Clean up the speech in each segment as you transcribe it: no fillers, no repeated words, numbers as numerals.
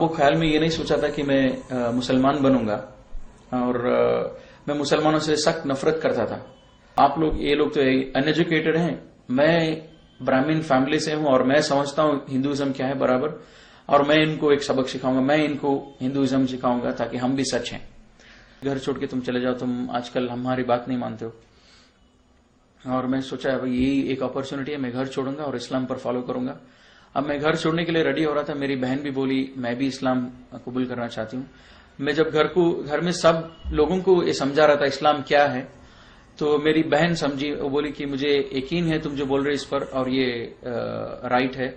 वो ख्याल में ये नहीं सोचा था कि मैं मुसलमान बनूंगा और मैं मुसलमानों से सख्त नफरत करता था। आप लोग ये लोग तो अनएजुकेटेड हैं, मैं ब्राह्मण फैमिली से हूं और मैं समझता हूं हिंदुइज्म क्या है बराबर, और मैं इनको एक सबक सिखाऊंगा, मैं इनको हिंदुइज्म सिखाऊंगा ताकि हम भी सच हैं। घर छोड़ के तुम चले जाओ, तुम आजकल हमारी बात नहीं मानते हो। और मैं सोचा भाई यही एक अपॉर्चुनिटी है, मैं घर छोड़ूंगा और इस्लाम पर फॉलो करूंगा। अब मैं घर छोड़ने के लिए रेडी हो रहा था, मेरी बहन भी बोली मैं भी इस्लाम कबूल करना चाहती हूँ। मैं जब घर में सब लोगों को ये समझा रहा था इस्लाम क्या है, तो मेरी बहन समझी, वो बोली कि मुझे यकीन है तुम जो बोल रहे इस पर और ये राइट है,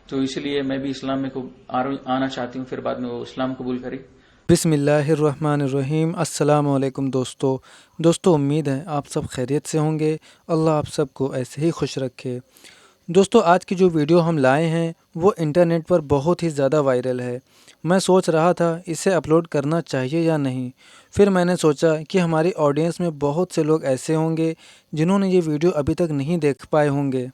तो इसलिए मैं भी इस्लाम में आना चाहती हूँ। फिर बाद में वो इस्लाम कबूल करी। बिस्मिल्लाहिर्रहमानिर्रहीम। अस्सलाम वालेकुम दोस्तों, उम्मीद है आप सब खैरियत से होंगे। अल्लाह आप सबको ऐसे ही खुश रखे। दोस्तों, आज की जो वीडियो हम लाए हैं वो इंटरनेट पर बहुत ही ज़्यादा वायरल है। मैं सोच रहा था इसे अपलोड करना चाहिए या नहीं। फिर मैंने सोचा कि हमारी ऑडियंस में बहुत से लोग ऐसे होंगे जिन्होंने ये वीडियो अभी तक नहीं देख पाए होंगे,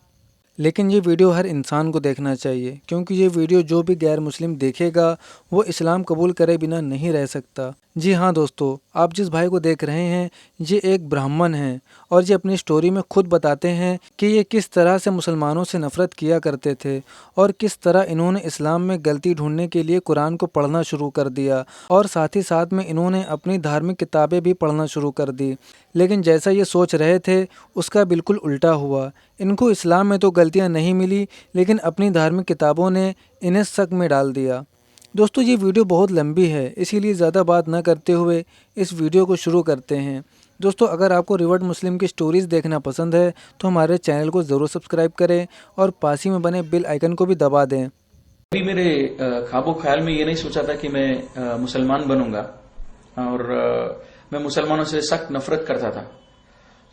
लेकिन ये वीडियो हर इंसान को देखना चाहिए, क्योंकि ये वीडियो जो भी गैर मुस्लिम देखेगा वो इस्लाम कबूल करे बिना नहीं रह सकता। जी हाँ दोस्तों, आप जिस भाई को देख रहे हैं ये एक ब्राह्मण हैं और ये अपनी स्टोरी में खुद बताते हैं कि ये किस तरह से मुसलमानों से नफ़रत किया करते थे और किस तरह इन्होंने इस्लाम में गलती ढूंढने के लिए कुरान को पढ़ना शुरू कर दिया और साथ ही साथ में इन्होंने अपनी धार्मिक किताबें भी पढ़ना शुरू कर दी। लेकिन जैसा ये सोच रहे थे उसका बिल्कुल उल्टा हुआ। इनको इस्लाम में तो गलतियाँ नहीं मिली, लेकिन अपनी धार्मिक किताबों ने इन्हें शक में डाल दिया। दोस्तों, ये वीडियो बहुत लंबी है, इसीलिए ज़्यादा बात न करते हुए इस वीडियो को शुरू करते हैं। दोस्तों, अगर आपको रिवर्ट मुस्लिम की स्टोरीज़ देखना पसंद है तो हमारे चैनल को ज़रूर सब्सक्राइब करें और पास ही में बने बेल आइकन को भी दबा दें। अभी मेरे ख्वाबो ख्याल में ये नहीं सोचा था कि मैं मुसलमान बनूंगा और मैं मुसलमानों से सख्त नफरत करता था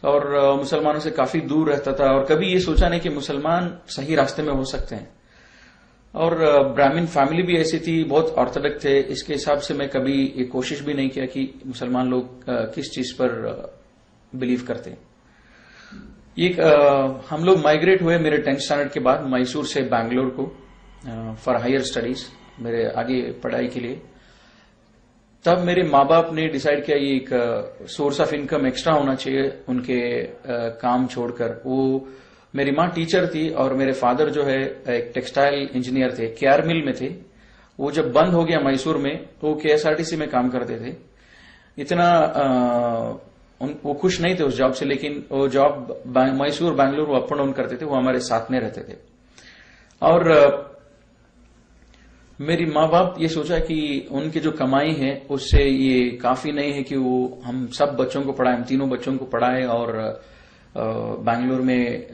और मुसलमानों से काफी दूर रहता था और कभी ये सोचा नहीं कि मुसलमान सही रास्ते में हो सकते हैं। और ब्राह्मण फैमिली भी ऐसी थी, बहुत ऑर्थोडॉक्स थे, इसके हिसाब से मैं कभी ये कोशिश भी नहीं किया कि मुसलमान लोग किस चीज पर बिलीव करते हैं। हम लोग माइग्रेट हुए मेरे 10th स्टैंडर्ड के बाद मैसूर से बैंगलोर को फॉर हायर स्टडीज, मेरे आगे पढ़ाई के लिए। तब मेरे माँ बाप ने डिसाइड किया ये एक सोर्स ऑफ इनकम एक्स्ट्रा होना चाहिए उनके काम छोड़कर। वो मेरी माँ टीचर थी और मेरे फादर जो है एक टेक्सटाइल इंजीनियर थे, केआर मिल में थे। वो जब बंद हो गया मैसूर में तो केएसआरटीसी में काम करते थे। इतना वो खुश नहीं थे उस जॉब से, लेकिन वो जॉब मैसूर बैंगलोर वो अप एंड डाउन करते थे, वो हमारे साथ में रहते थे। और मेरी माँ बाप ये सोचा कि उनकी जो कमाई है उससे ये काफी नहीं है कि वो हम सब बच्चों को पढ़ाएं, हम तीनों बच्चों को पढ़ाएं और बैंगलोर में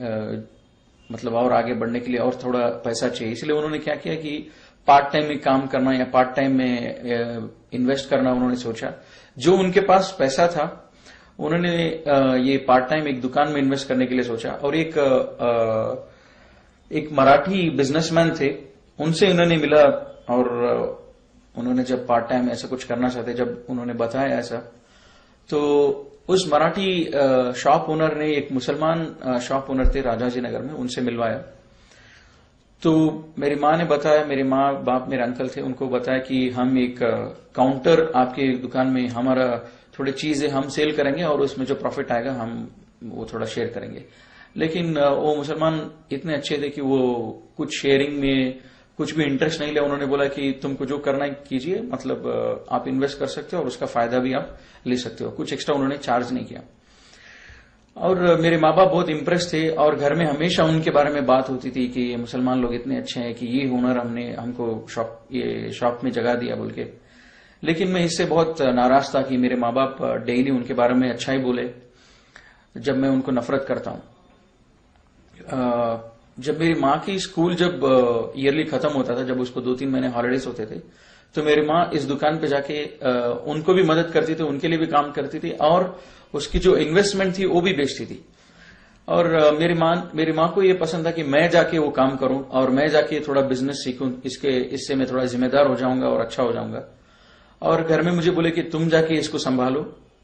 मतलब और आगे बढ़ने के लिए और थोड़ा पैसा चाहिए। इसलिए उन्होंने क्या किया कि पार्ट टाइम में काम करना या पार्ट टाइम में इन्वेस्ट करना उन्होंने सोचा। जो उनके पास पैसा था उन्होंने ये पार्ट टाइम एक दुकान में इन्वेस्ट करने के लिए सोचा। और एक मराठी बिजनेसमैन थे, उनसे उन्होंने मिला और उन्होंने जब पार्ट टाइम ऐसा कुछ करना चाहते, जब उन्होंने बताया ऐसा, तो उस मराठी शॉप ओनर ने, एक मुसलमान शॉप ओनर थे राजाजी नगर में, उनसे मिलवाया। तो मेरी माँ ने बताया, मेरे माँ बाप मेरे अंकल थे, उनको बताया कि हम एक काउंटर आपके दुकान में, हमारा थोड़ी चीजें हम सेल करेंगे और उसमें जो प्रॉफिट आएगा हम वो थोड़ा शेयर करेंगे। लेकिन वो मुसलमान इतने अच्छे थे कि वो कुछ शेयरिंग में कुछ भी इंटरेस्ट नहीं लिया। उन्होंने बोला कि तुमको जो करना है कीजिए, मतलब आप इन्वेस्ट कर सकते हो और उसका फायदा भी आप ले सकते हो। कुछ एक्स्ट्रा उन्होंने चार्ज नहीं किया। और मेरे माँ बाप बहुत इम्प्रेस थे और घर में हमेशा उनके बारे में बात होती थी कि ये मुसलमान लोग इतने अच्छे हैं कि ये हुनर हमको शॉप में जगह दिया बोल के। लेकिन मैं इससे बहुत नाराज था कि मेरे माँ बाप डेली उनके बारे में अच्छा ही बोले जब मैं उनको नफरत करता हूं। जब मेरी माँ की स्कूल जब ईयरली खत्म होता था, जब उसको 2-3 महीने हॉलिडेज होते थे, तो मेरी माँ इस दुकान पे जाके उनको भी मदद करती थी, उनके लिए भी काम करती थी और उसकी जो इन्वेस्टमेंट थी वो भी बेचती थी। और मेरी माँ को ये पसंद था कि मैं जाके वो काम करूं और मैं जाके थोड़ा बिजनेस सीखूं, इससे मैं थोड़ा जिम्मेदार हो जाऊंगा और अच्छा हो जाऊंगा। और घर में मुझे बोले कि तुम जाके इसको संभालो।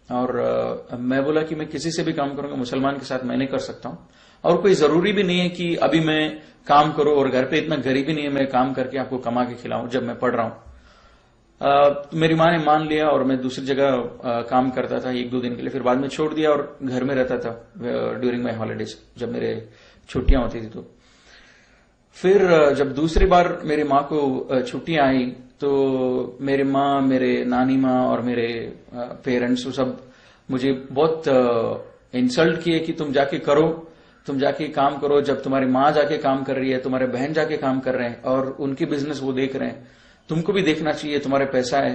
और मैं बोला कि मैं किसी से भी काम करूंगा, मुसलमान के साथ मैं नहीं कर सकता हूं और कोई जरूरी भी नहीं है कि अभी मैं काम करूं और घर पे इतना गरीबी नहीं है मैं काम करके आपको कमा के खिलाऊं जब मैं पढ़ रहा हूं। तो मेरी माँ ने मान लिया और मैं दूसरी जगह काम करता था 1-2 दिन के लिए, फिर बाद में छोड़ दिया और घर में रहता था ड्यूरिंग माई हॉलीडेज, जब मेरे छुट्टियां होती थी। तो फिर जब दूसरी बार मेरी माँ को छुट्टियां आई तो मेरी माँ, मेरे नानी माँ और मेरे पेरेंट्स वो सब मुझे बहुत इंसल्ट किए कि तुम जाके करो, तुम जाके काम करो। जब तुम्हारी माँ जाके काम कर रही है, तुम्हारे बहन जाके काम कर रहे हैं और उनकी बिजनेस वो देख रहे हैं, तुमको भी देखना चाहिए, तुम्हारे पैसा है,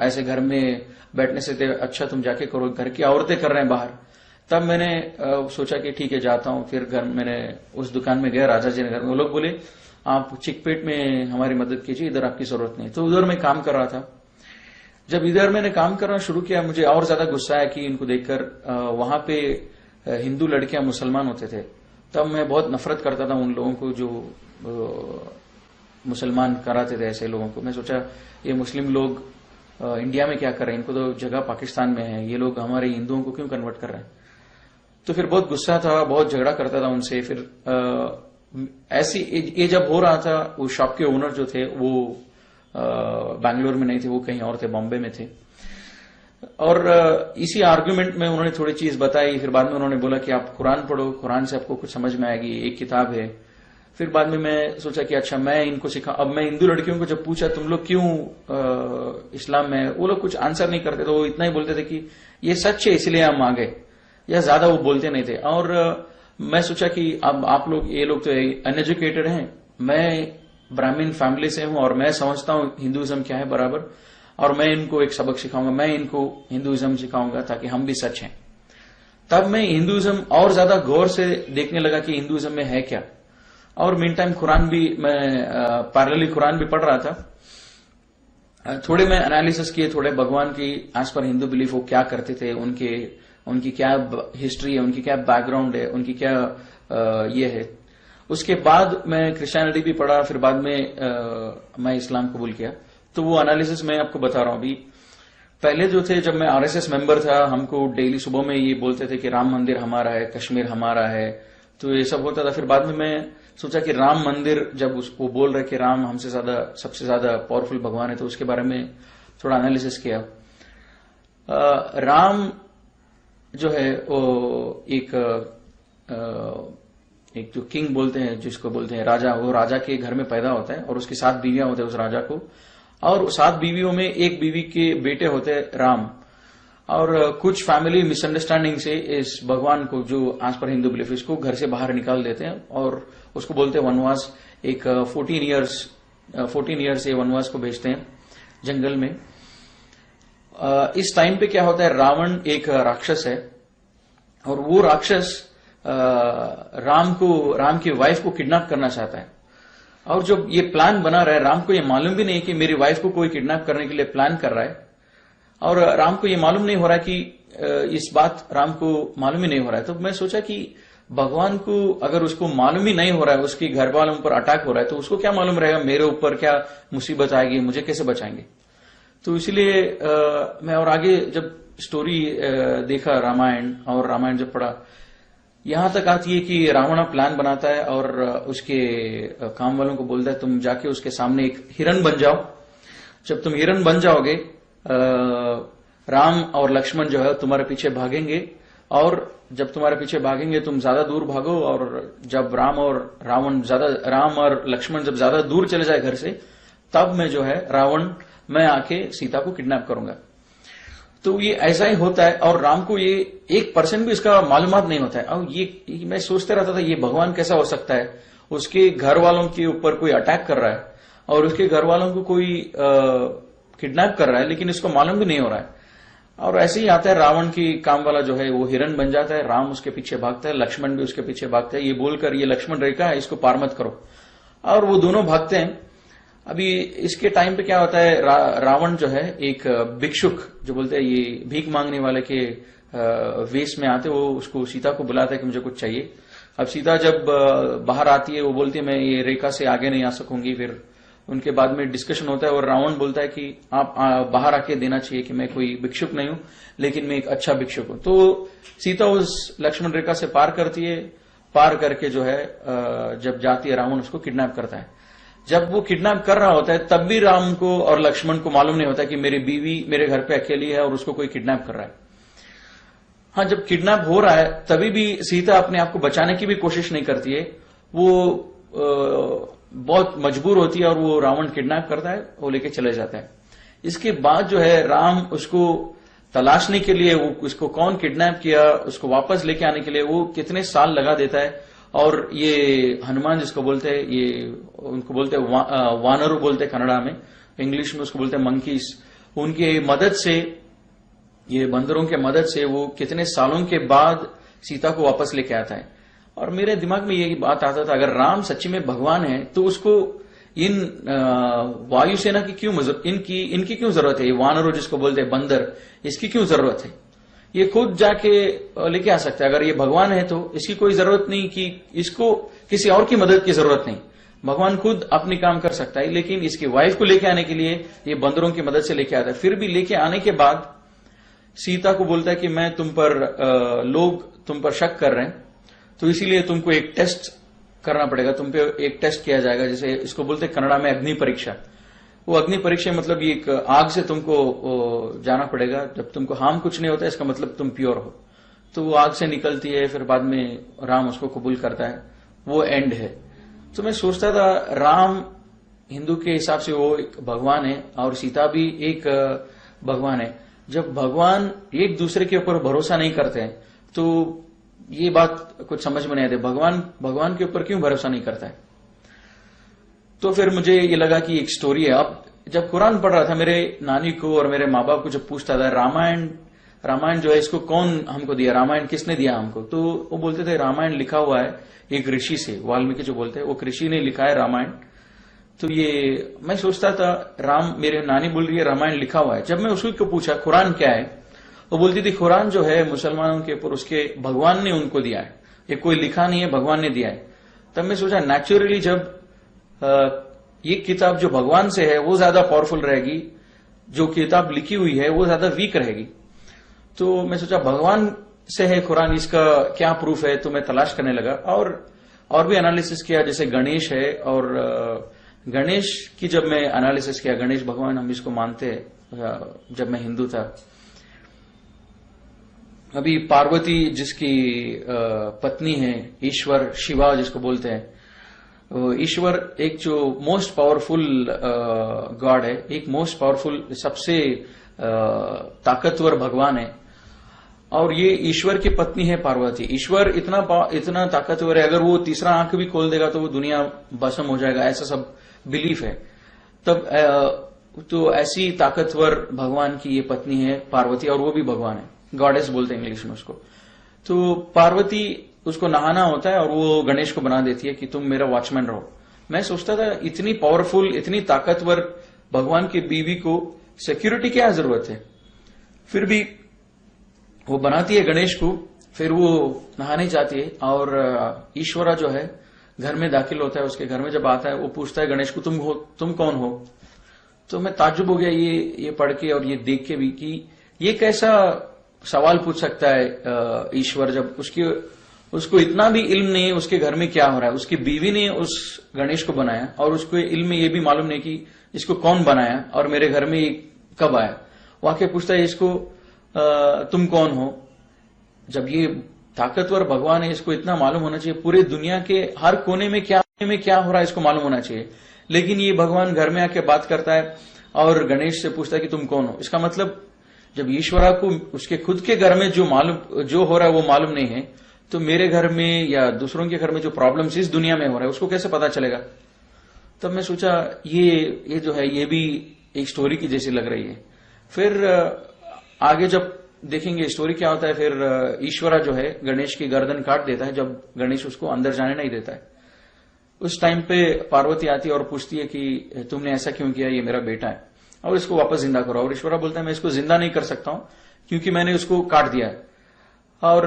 ऐसे घर में बैठने से अच्छा तुम जाके करो, घर की औरतें कर रहे हैं बाहर। तब मैंने सोचा कि ठीक है जाता हूं। फिर घर मैंने उस दुकान में गया राजा जी नगर में। वो लोग बोले आप चिकपेट में हमारी मदद कीजिए, इधर आपकी जरूरत नहीं। तो उधर मैं काम कर रहा था। जब इधर मैंने काम करना शुरू किया, मुझे और ज्यादा गुस्सा आया कि इनको देखकर वहां पे हिंदू लड़कियां मुसलमान होते थे। तब मैं बहुत नफरत करता था उन लोगों को जो मुसलमान कराते थे ऐसे लोगों को। मैं सोचा ये मुस्लिम लोग इंडिया में क्या कर रहे हैं, इनको तो जगह पाकिस्तान में है, ये लोग हमारे हिंदुओं को क्यों कन्वर्ट कर रहे हैं। तो फिर बहुत गुस्सा था, बहुत झगड़ा करता था उनसे। फिर ऐसी ये जब हो रहा था, वो शॉप के ओनर जो थे वो बैंगलोर में नहीं थे, वो कहीं और थे, बॉम्बे में थे। और इसी आर्गुमेंट में उन्होंने थोड़ी चीज बताई। फिर बाद में उन्होंने बोला कि आप कुरान पढ़ो, कुरान से आपको कुछ समझ में आएगी, एक किताब है। फिर बाद में मैं सोचा कि अच्छा मैं इनको सिखा। अब मैं हिंदू लड़कियों को जब पूछा तुम लोग क्यों इस्लाम में, वो लोग कुछ आंसर नहीं करते थे। वो इतना ही बोलते थे कि ये सच है इसलिए हम आ गए, या ज्यादा वो बोलते नहीं थे। और मैं सोचा कि अब आप लोग, ये लोग तो अनएजुकेटेड हैं, मैं ब्राह्मण फैमिली से हूं और मैं समझता हूं हिंदुइज्म क्या है बराबर, और मैं इनको एक सबक सिखाऊंगा, मैं इनको हिंदुइज्म सिखाऊंगा ताकि हम भी सच हैं। तब मैं हिंदुइज्म और ज्यादा गौर से देखने लगा कि हिंदुइज्म में है क्या। और मीन टाइम कुरान भी मैं पैरेलली कुरान भी पढ़ रहा था। थोड़े मैं एनालिसिस किए, थोड़े भगवान की एज पर हिंदू बिलीफ वो क्या करते थे, उनकी क्या हिस्ट्री है, उनकी क्या बैकग्राउंड है, उनकी क्या ये है। उसके बाद मैं क्रिश्चियनिटी भी पढ़ा, फिर बाद में मैं इस्लाम कबूल किया। तो वो एनालिसिस मैं आपको बता रहा हूं। अभी पहले जो थे, जब मैं आरएसएस मेंबर था, हमको डेली सुबह में ये बोलते थे कि राम मंदिर हमारा है, कश्मीर हमारा है, तो ये सब होता था। फिर बाद में मैं सोचा कि राम मंदिर, जब उसको बोल रहे कि राम हमसे ज्यादा, सबसे ज्यादा पावरफुल भगवान है, तो उसके बारे में थोड़ा एनालिसिस किया। राम जो है वो एक जो किंग बोलते हैं, जिसको बोलते हैं राजा, वो राजा के घर में पैदा होता है और उसकी 7 बीवियां होते हैं उस राजा को। और 7 बीवियों में एक बीवी के बेटे होते हैं राम। और कुछ फैमिली मिसअंडरस्टैंडिंग से इस भगवान को, जो आज पर हिंदू बिलीफ, इसको घर से बाहर निकाल देते हैं और उसको बोलते हैं वनवास। एक 14 ईयर्स ये वनवास को भेजते हैं जंगल में। इस टाइम पे क्या होता है, रावण एक राक्षस है और वो राक्षस राम की वाइफ को किडनैप करना चाहता है। और जब ये प्लान बना रहा है, राम को ये मालूम भी नहीं कि मेरी वाइफ को कोई किडनैप करने के लिए प्लान कर रहा है, और राम को ये मालूम नहीं हो रहा है कि इस बात राम को मालूम ही नहीं हो रहा है। तो मैं सोचा कि भगवान को अगर उसको मालूम ही नहीं हो रहा है, उसके घर वालों पर अटैक हो रहा है, तो उसको क्या मालूम रहेगा मेरे ऊपर क्या मुसीबत आएगी, मुझे कैसे बचाएंगे। तो इसलिए मैं और आगे जब स्टोरी देखा रामायण, और रामायण जब पढ़ा, यहां तक आती है कि रावण प्लान बनाता है और उसके काम वालों को बोलता है तुम जाके उसके सामने एक हिरन बन जाओ। जब तुम हिरन बन जाओगे, राम और लक्ष्मण जो है तुम्हारे पीछे भागेंगे, और जब तुम्हारे पीछे भागेंगे तुम ज्यादा दूर भागो, और जब राम और लक्ष्मण जब ज्यादा दूर चले जाए घर से, तब मैं जो है मैं आके सीता को किडनैप करूंगा। तो ये ऐसा ही होता है। और राम को ये 1% भी इसका मालूमात नहीं होता है। और ये मैं सोचते रहता था ये भगवान कैसा हो सकता है, उसके घर वालों के ऊपर कोई अटैक कर रहा है और उसके घर वालों को कोई किडनैप कर रहा है, लेकिन इसको मालूम भी नहीं हो रहा है। और ऐसे ही आता है, रावण की काम वाला जो है वो हिरन बन जाता है, राम उसके पीछे भागता है, लक्ष्मण भी उसके पीछे भागता है, ये बोलकर ये लक्ष्मण रेखा है, इसको पार मत करो। और वो दोनों भागते हैं। अभी इसके टाइम पे क्या होता है, रावण जो है एक भिक्षुक, जो बोलते हैं ये भीख मांगने वाले के वेश में आते, वो उसको सीता को बुलाता है कि मुझे कुछ चाहिए। अब सीता जब बाहर आती है, वो बोलती है मैं ये रेखा से आगे नहीं आ सकूंगी। फिर उनके बाद में डिस्कशन होता है और रावण बोलता है कि आप बाहर आके देना चाहिए कि मैं कोई भिक्षुक नहीं हूं, लेकिन मैं एक अच्छा भिक्षुक हूं। तो सीता उस लक्ष्मण रेखा से पार करती है। पार करके जो है जब जाती है, रावण उसको किडनैप करता है। जब वो किडनैप कर रहा होता है तब भी राम को और लक्ष्मण को मालूम नहीं होता कि मेरी बीवी मेरे घर पे अकेली है और उसको कोई किडनैप कर रहा है। हाँ, जब किडनैप हो रहा है तभी भी सीता अपने आप को बचाने की भी कोशिश नहीं करती है, वो बहुत मजबूर होती है और वो रावण किडनैप करता है, वो लेके चले जाता है। इसके बाद जो है राम उसको तलाशने के लिए, वो उसको कौन किडनैप किया उसको वापस लेके आने के लिए वो कितने साल लगा देता है। और ये हनुमान जिसको बोलते हैं, ये उनको बोलते हैं वानरू बोलते हैं कन्नड़ा में, इंग्लिश में उसको बोलते हैं मंकीज। उनके मदद से, ये बंदरों के मदद से वो कितने सालों के बाद सीता को वापस लेके आता है। और मेरे दिमाग में यही बात आता था, अगर राम सच्ची में भगवान है तो उसको इन वायुसेना की क्यों इनकी क्यों जरूरत है? ये वानरों जिसको बोलते हैं बंदर, इसकी क्यों जरूरत है? ये खुद जाके लेके आ सकता है। अगर ये भगवान है तो इसकी कोई जरूरत नहीं कि इसको किसी और की मदद की जरूरत नहीं, भगवान खुद अपनी काम कर सकता है। लेकिन इसकी वाइफ को लेके आने के लिए ये बंदरों की मदद से लेके आता है। फिर भी लेके आने के बाद सीता को बोलता है कि मैं तुम पर लोग तुम पर शक कर रहे हैं, तो इसीलिए तुमको एक टेस्ट करना पड़ेगा, तुम पे एक टेस्ट किया जाएगा, जैसे इसको बोलते हैं कन्नड़ा में अग्नि परीक्षा। वो अग्नि परीक्षा मतलब ये एक आग से तुमको जाना पड़ेगा। जब तुमको हार्म कुछ नहीं होता इसका मतलब तुम प्योर हो। तो वो आग से निकलती है, फिर बाद में राम उसको कबूल करता है, वो एंड है। तो मैं सोचता था राम हिंदू के हिसाब से वो एक भगवान है और सीता भी एक भगवान है। जब भगवान एक दूसरे के ऊपर भरोसा नहीं करते हैं तो ये बात कुछ समझ में नहीं आती, भगवान के ऊपर क्यों भरोसा नहीं करता है? तो फिर मुझे ये लगा कि एक स्टोरी है। अब जब कुरान पढ़ रहा था, मेरे नानी को और मेरे माँ बाप को जब पूछता था रामायण जो है इसको कौन हमको दिया, रामायण किसने दिया हमको, तो वो बोलते थे रामायण लिखा हुआ है एक ऋषि से, वाल्मीकि जो बोलते हैं वो ऋषि ने लिखा है रामायण। तो ये मैं सोचता था मेरे नानी बोल रही है रामायण लिखा हुआ है। जब मैं उसको पूछा कुरान क्या है, वो बोलती थी कुरान जो है मुसलमानों के ऊपर उसके भगवान ने उनको दिया है, ये कोई लिखा नहीं है, भगवान ने दिया है। तब मैं सोचा नेचुरली जब ये किताब जो भगवान से है वो ज्यादा पावरफुल रहेगी, जो किताब लिखी हुई है वो ज्यादा वीक रहेगी। तो मैं सोचा भगवान से है कुरान, इसका क्या प्रूफ है? तो मैं तलाश करने लगा और भी एनालिसिस किया, जैसे गणेश है और गणेश की जब मैं एनालिसिस किया, गणेश भगवान हम इसको मानते हैं जब मैं हिंदू था। अभी पार्वती जिसकी पत्नी है, ईश्वर शिवा जिसको बोलते हैं, ईश्वर एक जो मोस्ट पावरफुल गॉड है, एक मोस्ट पावरफुल सबसे ताकतवर भगवान है। और ये ईश्वर की पत्नी है पार्वती। ईश्वर इतना ताकतवर है, अगर वो तीसरा आंख भी खोल देगा तो वो दुनिया भस्म हो जाएगा, ऐसा सब बिलीफ है। तब तो ऐसी ताकतवर भगवान की ये पत्नी है पार्वती, और वो भी भगवान है, गॉडेस बोलते हैं इंग्लिश में उसको। तो पार्वती उसको नहाना होता है और वो गणेश को बना देती है कि तुम मेरा वॉचमैन रहो। मैं सोचता था इतनी पावरफुल, इतनी ताकतवर भगवान की बीवी को सिक्योरिटी क्या जरूरत है? फिर भी वो बनाती है गणेश को, फिर वो नहाने जाती है और ईश्वरा जो है घर में दाखिल होता है। उसके घर में जब आता है वो पूछता है गणेश को, तुम कौन हो? तो मैं ताज्जुब हो गया ये पढ़ के और ये देख के भी कि ये कैसा सवाल पूछ सकता है ईश्वर, जब उसको इतना भी इल्म नहीं है उसके घर में क्या हो रहा है। उसकी बीवी ने उस गणेश को बनाया और उसको इल्म में ये भी मालूम नहीं कि इसको कौन बनाया और मेरे घर में ये कब आया। वाकई पूछता है इसको तुम कौन हो? जब ये ताकतवर भगवान है, इसको इतना मालूम होना चाहिए पूरे दुनिया के हर कोने में क्या हो रहा है इसको मालूम होना चाहिए। लेकिन ये भगवान घर में आके बात करता है और गणेश से पूछता है कि तुम कौन हो। इसका मतलब जब ईश्वरा को उसके खुद के घर में जो हो रहा है वो मालूम नहीं है, तो मेरे घर में या दूसरों के घर में जो प्रॉब्लम्स इस दुनिया में हो रहा है उसको कैसे पता चलेगा? तब मैं सोचा ये जो है ये भी एक स्टोरी की जैसी लग रही है। फिर आगे जब देखेंगे स्टोरी क्या होता है, फिर ईश्वरा जो है गणेश की गर्दन काट देता है जब गणेश उसको अंदर जाने नहीं देता है। उस टाइम पे पार्वती आती है और पूछती है कि तुमने ऐसा क्यों किया, ये मेरा बेटा है और इसको वापस जिंदा करो। और ईश्वरा बोलता है मैं इसको जिंदा नहीं कर सकता हूं क्योंकि मैंने उसको काट दिया है। और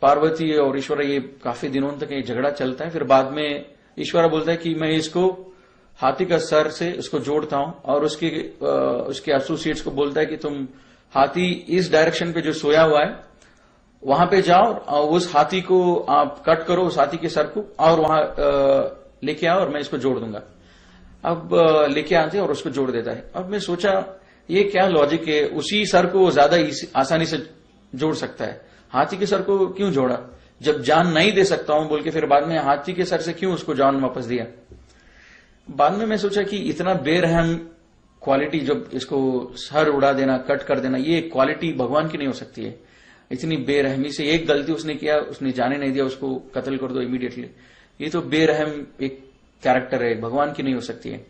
पार्वती और ईश्वरा ये काफी दिनों तक ये झगड़ा चलता है। फिर बाद में ईश्वरा बोलता है कि मैं इसको हाथी का सर से उसको जोड़ता हूं और उसके एसोसिएट्स को बोलता है कि तुम हाथी इस डायरेक्शन पे जो सोया हुआ है वहां पे जाओ और उस हाथी को आप कट करो, उस हाथी के सर को, और वहां लेके आओ और मैं इसको जोड़ दूंगा। अब लेके आते और उसको जोड़ देता है। अब मैं सोचा ये क्या लॉजिक है, उसी सर को ज्यादा आसानी से जोड़ सकता है, हाथी के सर को क्यों जोड़ा? जब जान नहीं दे सकता हूं बोल के फिर बाद में हाथी के सर से क्यों उसको जान वापस दिया? बाद में मैं सोचा कि इतना बेरहम क्वालिटी, जब इसको सर उड़ा देना, कट कर देना, ये क्वालिटी भगवान की नहीं हो सकती है। इतनी बेरहमी से एक गलती उसने किया, उसने जाने नहीं दिया, उसको कत्ल कर दो इमीडिएटली। ये तो बेरहम एक कैरेक्टर है, भगवान की नहीं हो सकती है।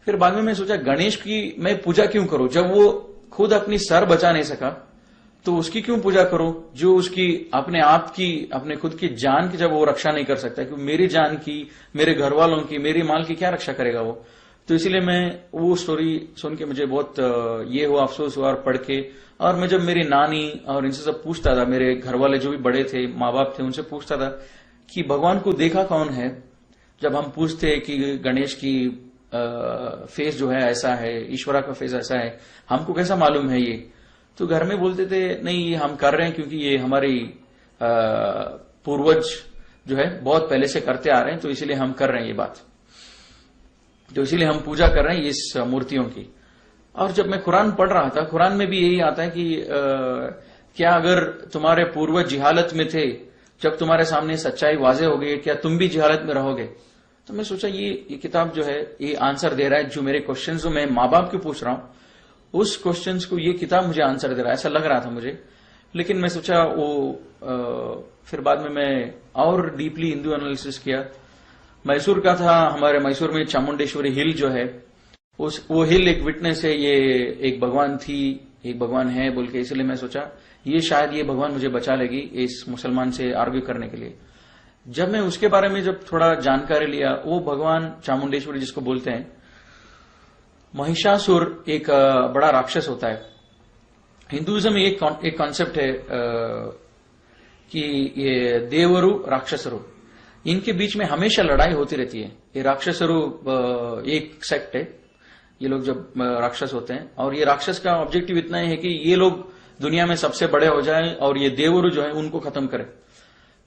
फिर बाद में मैं सोचा गणेश की मैं पूजा क्यों करूं? जब वो खुद अपनी सर बचा नहीं सका तो उसकी क्यों पूजा करूं, जो उसकी अपने आप की, अपने खुद की जान की जब वो रक्षा नहीं कर सकता, क्योंकि मेरी जान की, मेरे घर वालों की, मेरी माल की क्या रक्षा करेगा वो? तो इसीलिए मैं वो स्टोरी सुन के मुझे बहुत ये हुआ, अफसोस हुआ। और पढ़ के, और मैं जब मेरी नानी और इनसे सब पूछता था, मेरे घर वाले जो भी बड़े थे, माँ बाप थे, उनसे पूछता था कि भगवान को देखा कौन है? जब हम पूछते कि गणेश की फेस जो है ऐसा है, ईश्वरा का फेस ऐसा है, हमको कैसा मालूम है ये? तो घर में बोलते थे नहीं ये हम कर रहे हैं क्योंकि ये हमारी पूर्वज जो है बहुत पहले से करते आ रहे हैं, तो इसीलिए हम कर रहे हैं ये बात, तो इसीलिए हम पूजा कर रहे हैं इस मूर्तियों की। और जब मैं कुरान पढ़ रहा था, कुरान में भी यही आता है कि क्या अगर तुम्हारे पूर्वज जिहालत में थे, जब तुम्हारे सामने सच्चाई वाजे हो गई, क्या तुम भी जिहालत में रहोगे? तो मैं सोचा ये किताब जो है ये आंसर दे रहा है, जो मेरे क्वेश्चन जो मैं माँ बाप के पूछ रहा हूं, उस क्वेश्चंस को ये किताब मुझे आंसर दे रहा है, ऐसा लग रहा था मुझे। लेकिन मैं सोचा वो फिर बाद में मैं और डीपली हिंदू एनालिसिस किया। मैसूर का था, हमारे मैसूर में चामुंडेश्वरी हिल जो है, वो हिल एक विटनेस है, ये एक भगवान थी, एक भगवान है बोल के, इसलिए मैं सोचा ये शायद ये भगवान मुझे बचा लेगी इस मुसलमान से आर्ग्यू करने के लिए। जब मैं उसके बारे में जब थोड़ा जानकारी लिया, वो भगवान चामुंडेश्वरी जिसको बोलते हैं, महिषासुर एक बड़ा राक्षस होता है। हिंदुइज्म में एक कॉन्सेप्ट है कि ये देवरु राक्षसरु, इनके बीच में हमेशा लड़ाई होती रहती है। ये राक्षसरु एक सेक्ट है, ये लोग जब राक्षस होते हैं, और ये राक्षस का ऑब्जेक्टिव इतना ही है कि ये लोग दुनिया में सबसे बड़े हो जाएं और ये देवरु जो है उनको खत्म करें।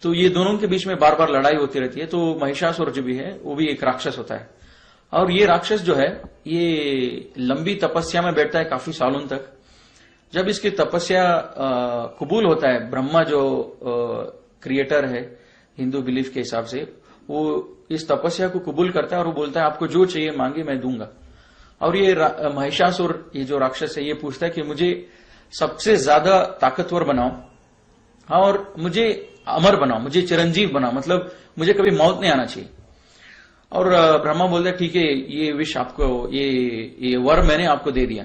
तो ये दोनों के बीच में बार बार लड़ाई होती रहती है। तो महिषासुर जो भी है वो भी एक राक्षस होता है, और ये राक्षस जो है ये लंबी तपस्या में बैठता है काफी सालों तक। जब इसकी तपस्या कबूल होता है, ब्रह्मा जो क्रिएटर है हिंदू बिलीफ के हिसाब से, वो इस तपस्या को कबूल करता है और वो बोलता है आपको जो चाहिए मांगे मैं दूंगा। और ये महिषासुर, ये जो राक्षस है, ये पूछता है कि मुझे सबसे ज्यादा ताकतवर बनाओ और मुझे अमर बनाओ, मुझे चिरंजीव बनाओ, मतलब मुझे कभी मौत नहीं आना चाहिए। और ब्रह्मा बोलता है ठीक है, ये विश आपको, ये वर मैंने आपको दे दिया।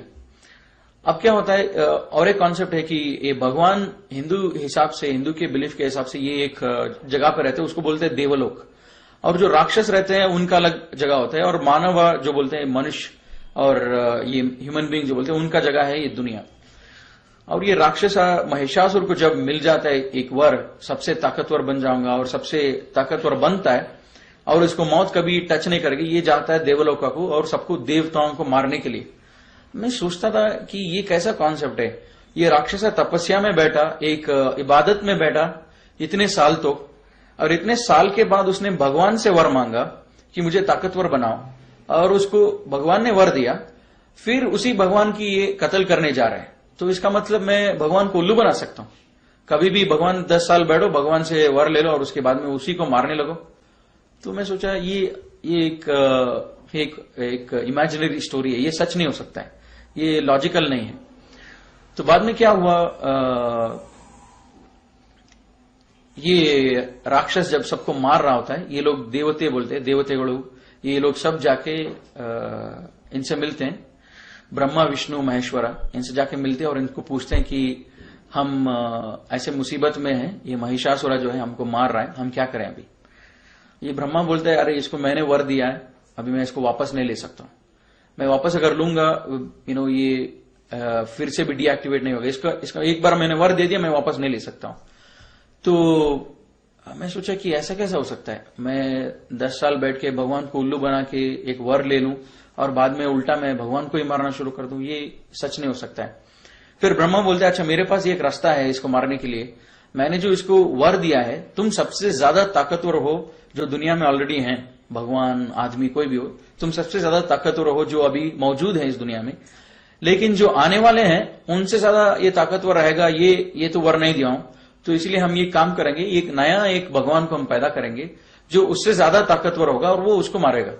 अब क्या होता है, और एक कॉन्सेप्ट है कि ये भगवान हिंदू हिसाब से, हिंदू के बिलीफ के हिसाब से ये एक जगह पर रहते हैं, उसको बोलते हैं देवलोक। और जो राक्षस रहते हैं उनका अलग जगह होता है, और मानव जो बोलते हैं मनुष्य, और ये ह्यूमन बीइंग जो बोलते हैं उनका जगह है ये दुनिया। और ये राक्षस महिषासुर को जब मिल जाता है एक वर, सबसे ताकतवर बन जाऊंगा, और सबसे ताकतवर बनता है और इसको मौत कभी टच नहीं करेगी, ये जाता है देवलोका को और सबको, देवताओं को मारने के लिए। मैं सोचता था कि ये कैसा कॉन्सेप्ट है, ये राक्षस तपस्या में बैठा, एक इबादत में बैठा इतने साल तो, और इतने साल के बाद उसने भगवान से वर मांगा कि मुझे ताकतवर बनाओ, और उसको भगवान ने वर दिया, फिर उसी भगवान की ये कत्ल करने जा रहे हैं। तो इसका मतलब मैं भगवान को उल्लू बना सकता हूं, कभी भी भगवान 10 साल बैठो, भगवान से वर ले लो और उसके बाद में उसी को मारने लगो। तो मैं सोचा ये एक इमेजिनरी स्टोरी है, ये सच नहीं हो सकता है, ये लॉजिकल नहीं है। तो बाद में क्या हुआ, ये राक्षस जब सबको मार रहा होता है, ये लोग देवते बोलते हैं, देवतेगणु, ये लोग सब जाके इनसे मिलते हैं, ब्रह्मा विष्णु महेश्वरा, इनसे जाके मिलते हैं और इनको पूछते हैं कि हम ऐसे मुसीबत में हैं, ये महिषासुर जो है हमको मार रहा है, हम क्या करें अभी? ये ब्रह्मा बोलते हैं अरे इसको मैंने वर दिया है, अभी मैं इसको वापस नहीं ले सकता हूं, मैं वापस अगर लूंगा ये फिर से भी डीएक्टिवेट नहीं होगा, इसका एक बार मैंने वर दे दिया, मैं वापस नहीं ले सकता हूं। तो मैं सोचा कि ऐसा कैसा हो सकता है, मैं 10 साल बैठ के भगवान को उल्लू बना के एक वर ले लूं और बाद में उल्टा मैं भगवान को ही मारना शुरू कर दूं, ये सच नहीं हो सकता है। फिर ब्रह्मा बोलते हैं अच्छा मेरे पास एक रास्ता है इसको मारने के लिए, मैंने जो इसको वर दिया है, तुम सबसे ज्यादा ताकतवर हो जो दुनिया में ऑलरेडी हैं, भगवान, आदमी, कोई भी हो, तुम सबसे ज्यादा ताकतवर हो जो अभी मौजूद है इस दुनिया में, लेकिन जो आने वाले हैं उनसे ज्यादा ये ताकतवर रहेगा, ये तो वर नहीं दिया हूं, तो इसलिए हम ये काम करेंगे, एक नया एक भगवान को हम पैदा करेंगे जो उससे ज्यादा ताकतवर होगा और वो उसको मारेगा।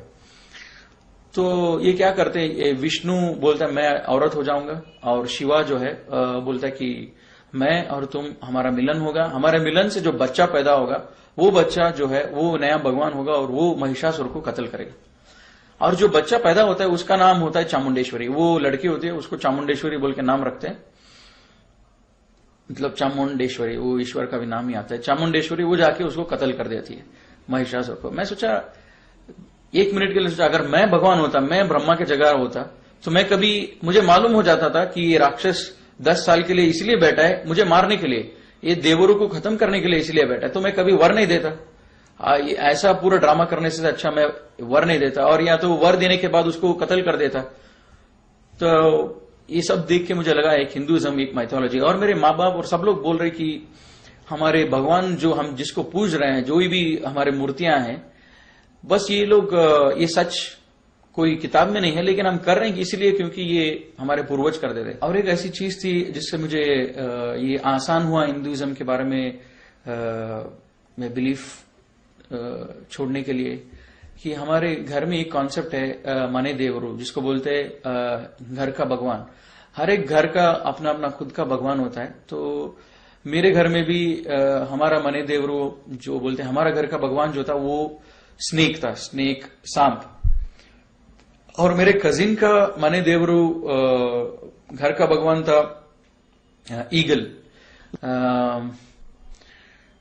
तो ये क्या करते हैं, ये विष्णु बोलता है मैं औरत हो जाऊंगा, और शिवा जो है बोलता है कि मैं और तुम, हमारा मिलन होगा, हमारे मिलन से जो बच्चा पैदा होगा वो बच्चा जो है वो नया भगवान होगा और वो महिषासुर को कत्ल करेगा। और जो बच्चा पैदा होता है उसका नाम होता है चामुंडेश्वरी। वो लड़की होती है उसको चामुंडेश्वरी बोल के नाम रखते हैं, मतलब चामुंडेश्वरी, वो ईश्वर का भी नाम ही आता है चामुंडेश्वरी। वो जाके उसको कत्ल कर देती है, महिषासुर को। मैं सोचा, एक मिनट के लिए सोचा, अगर मैं भगवान होता, मैं ब्रह्मा के जगह होता, तो मैं कभी, मुझे मालूम हो जाता था कि ये राक्षस 10 साल के लिए इसलिए बैठा है मुझे मारने के लिए, ये देवरों को खत्म करने के लिए इसलिए बैठा है, तो मैं कभी वर नहीं देता। ऐसा पूरा ड्रामा करने से अच्छा मैं वर नहीं देता, और या तो वर देने के बाद उसको कत्ल कर देता। तो ये सब देख के मुझे लगा एक हिंदुइज्म, एक माइथोलॉजी। और मेरे माँ बाप और सब लोग बोल रहे कि हमारे भगवान जो हम जिसको पूज रहे हैं, जो भी हमारे मूर्तियां हैं, बस ये लोग, ये सच कोई किताब में नहीं है, लेकिन हम कर रहे हैं कि इसलिए क्योंकि ये हमारे पूर्वज कर देते। और एक ऐसी चीज थी जिससे मुझे ये आसान हुआ हिंदुइज्म के बारे में बिलीफ छोड़ने के लिए, कि हमारे घर में एक कॉन्सेप्ट है मने देवरू, जिसको बोलते हैं घर का भगवान। हर एक घर का अपना अपना खुद का भगवान होता है। तो मेरे घर में भी हमारा मने देवरू जो बोलते हैं, हमारा घर का भगवान जो था वो स्नेक था, स्नेक, सांप। और मेरे कजिन का मने देवरू घर का भगवान था ईगल।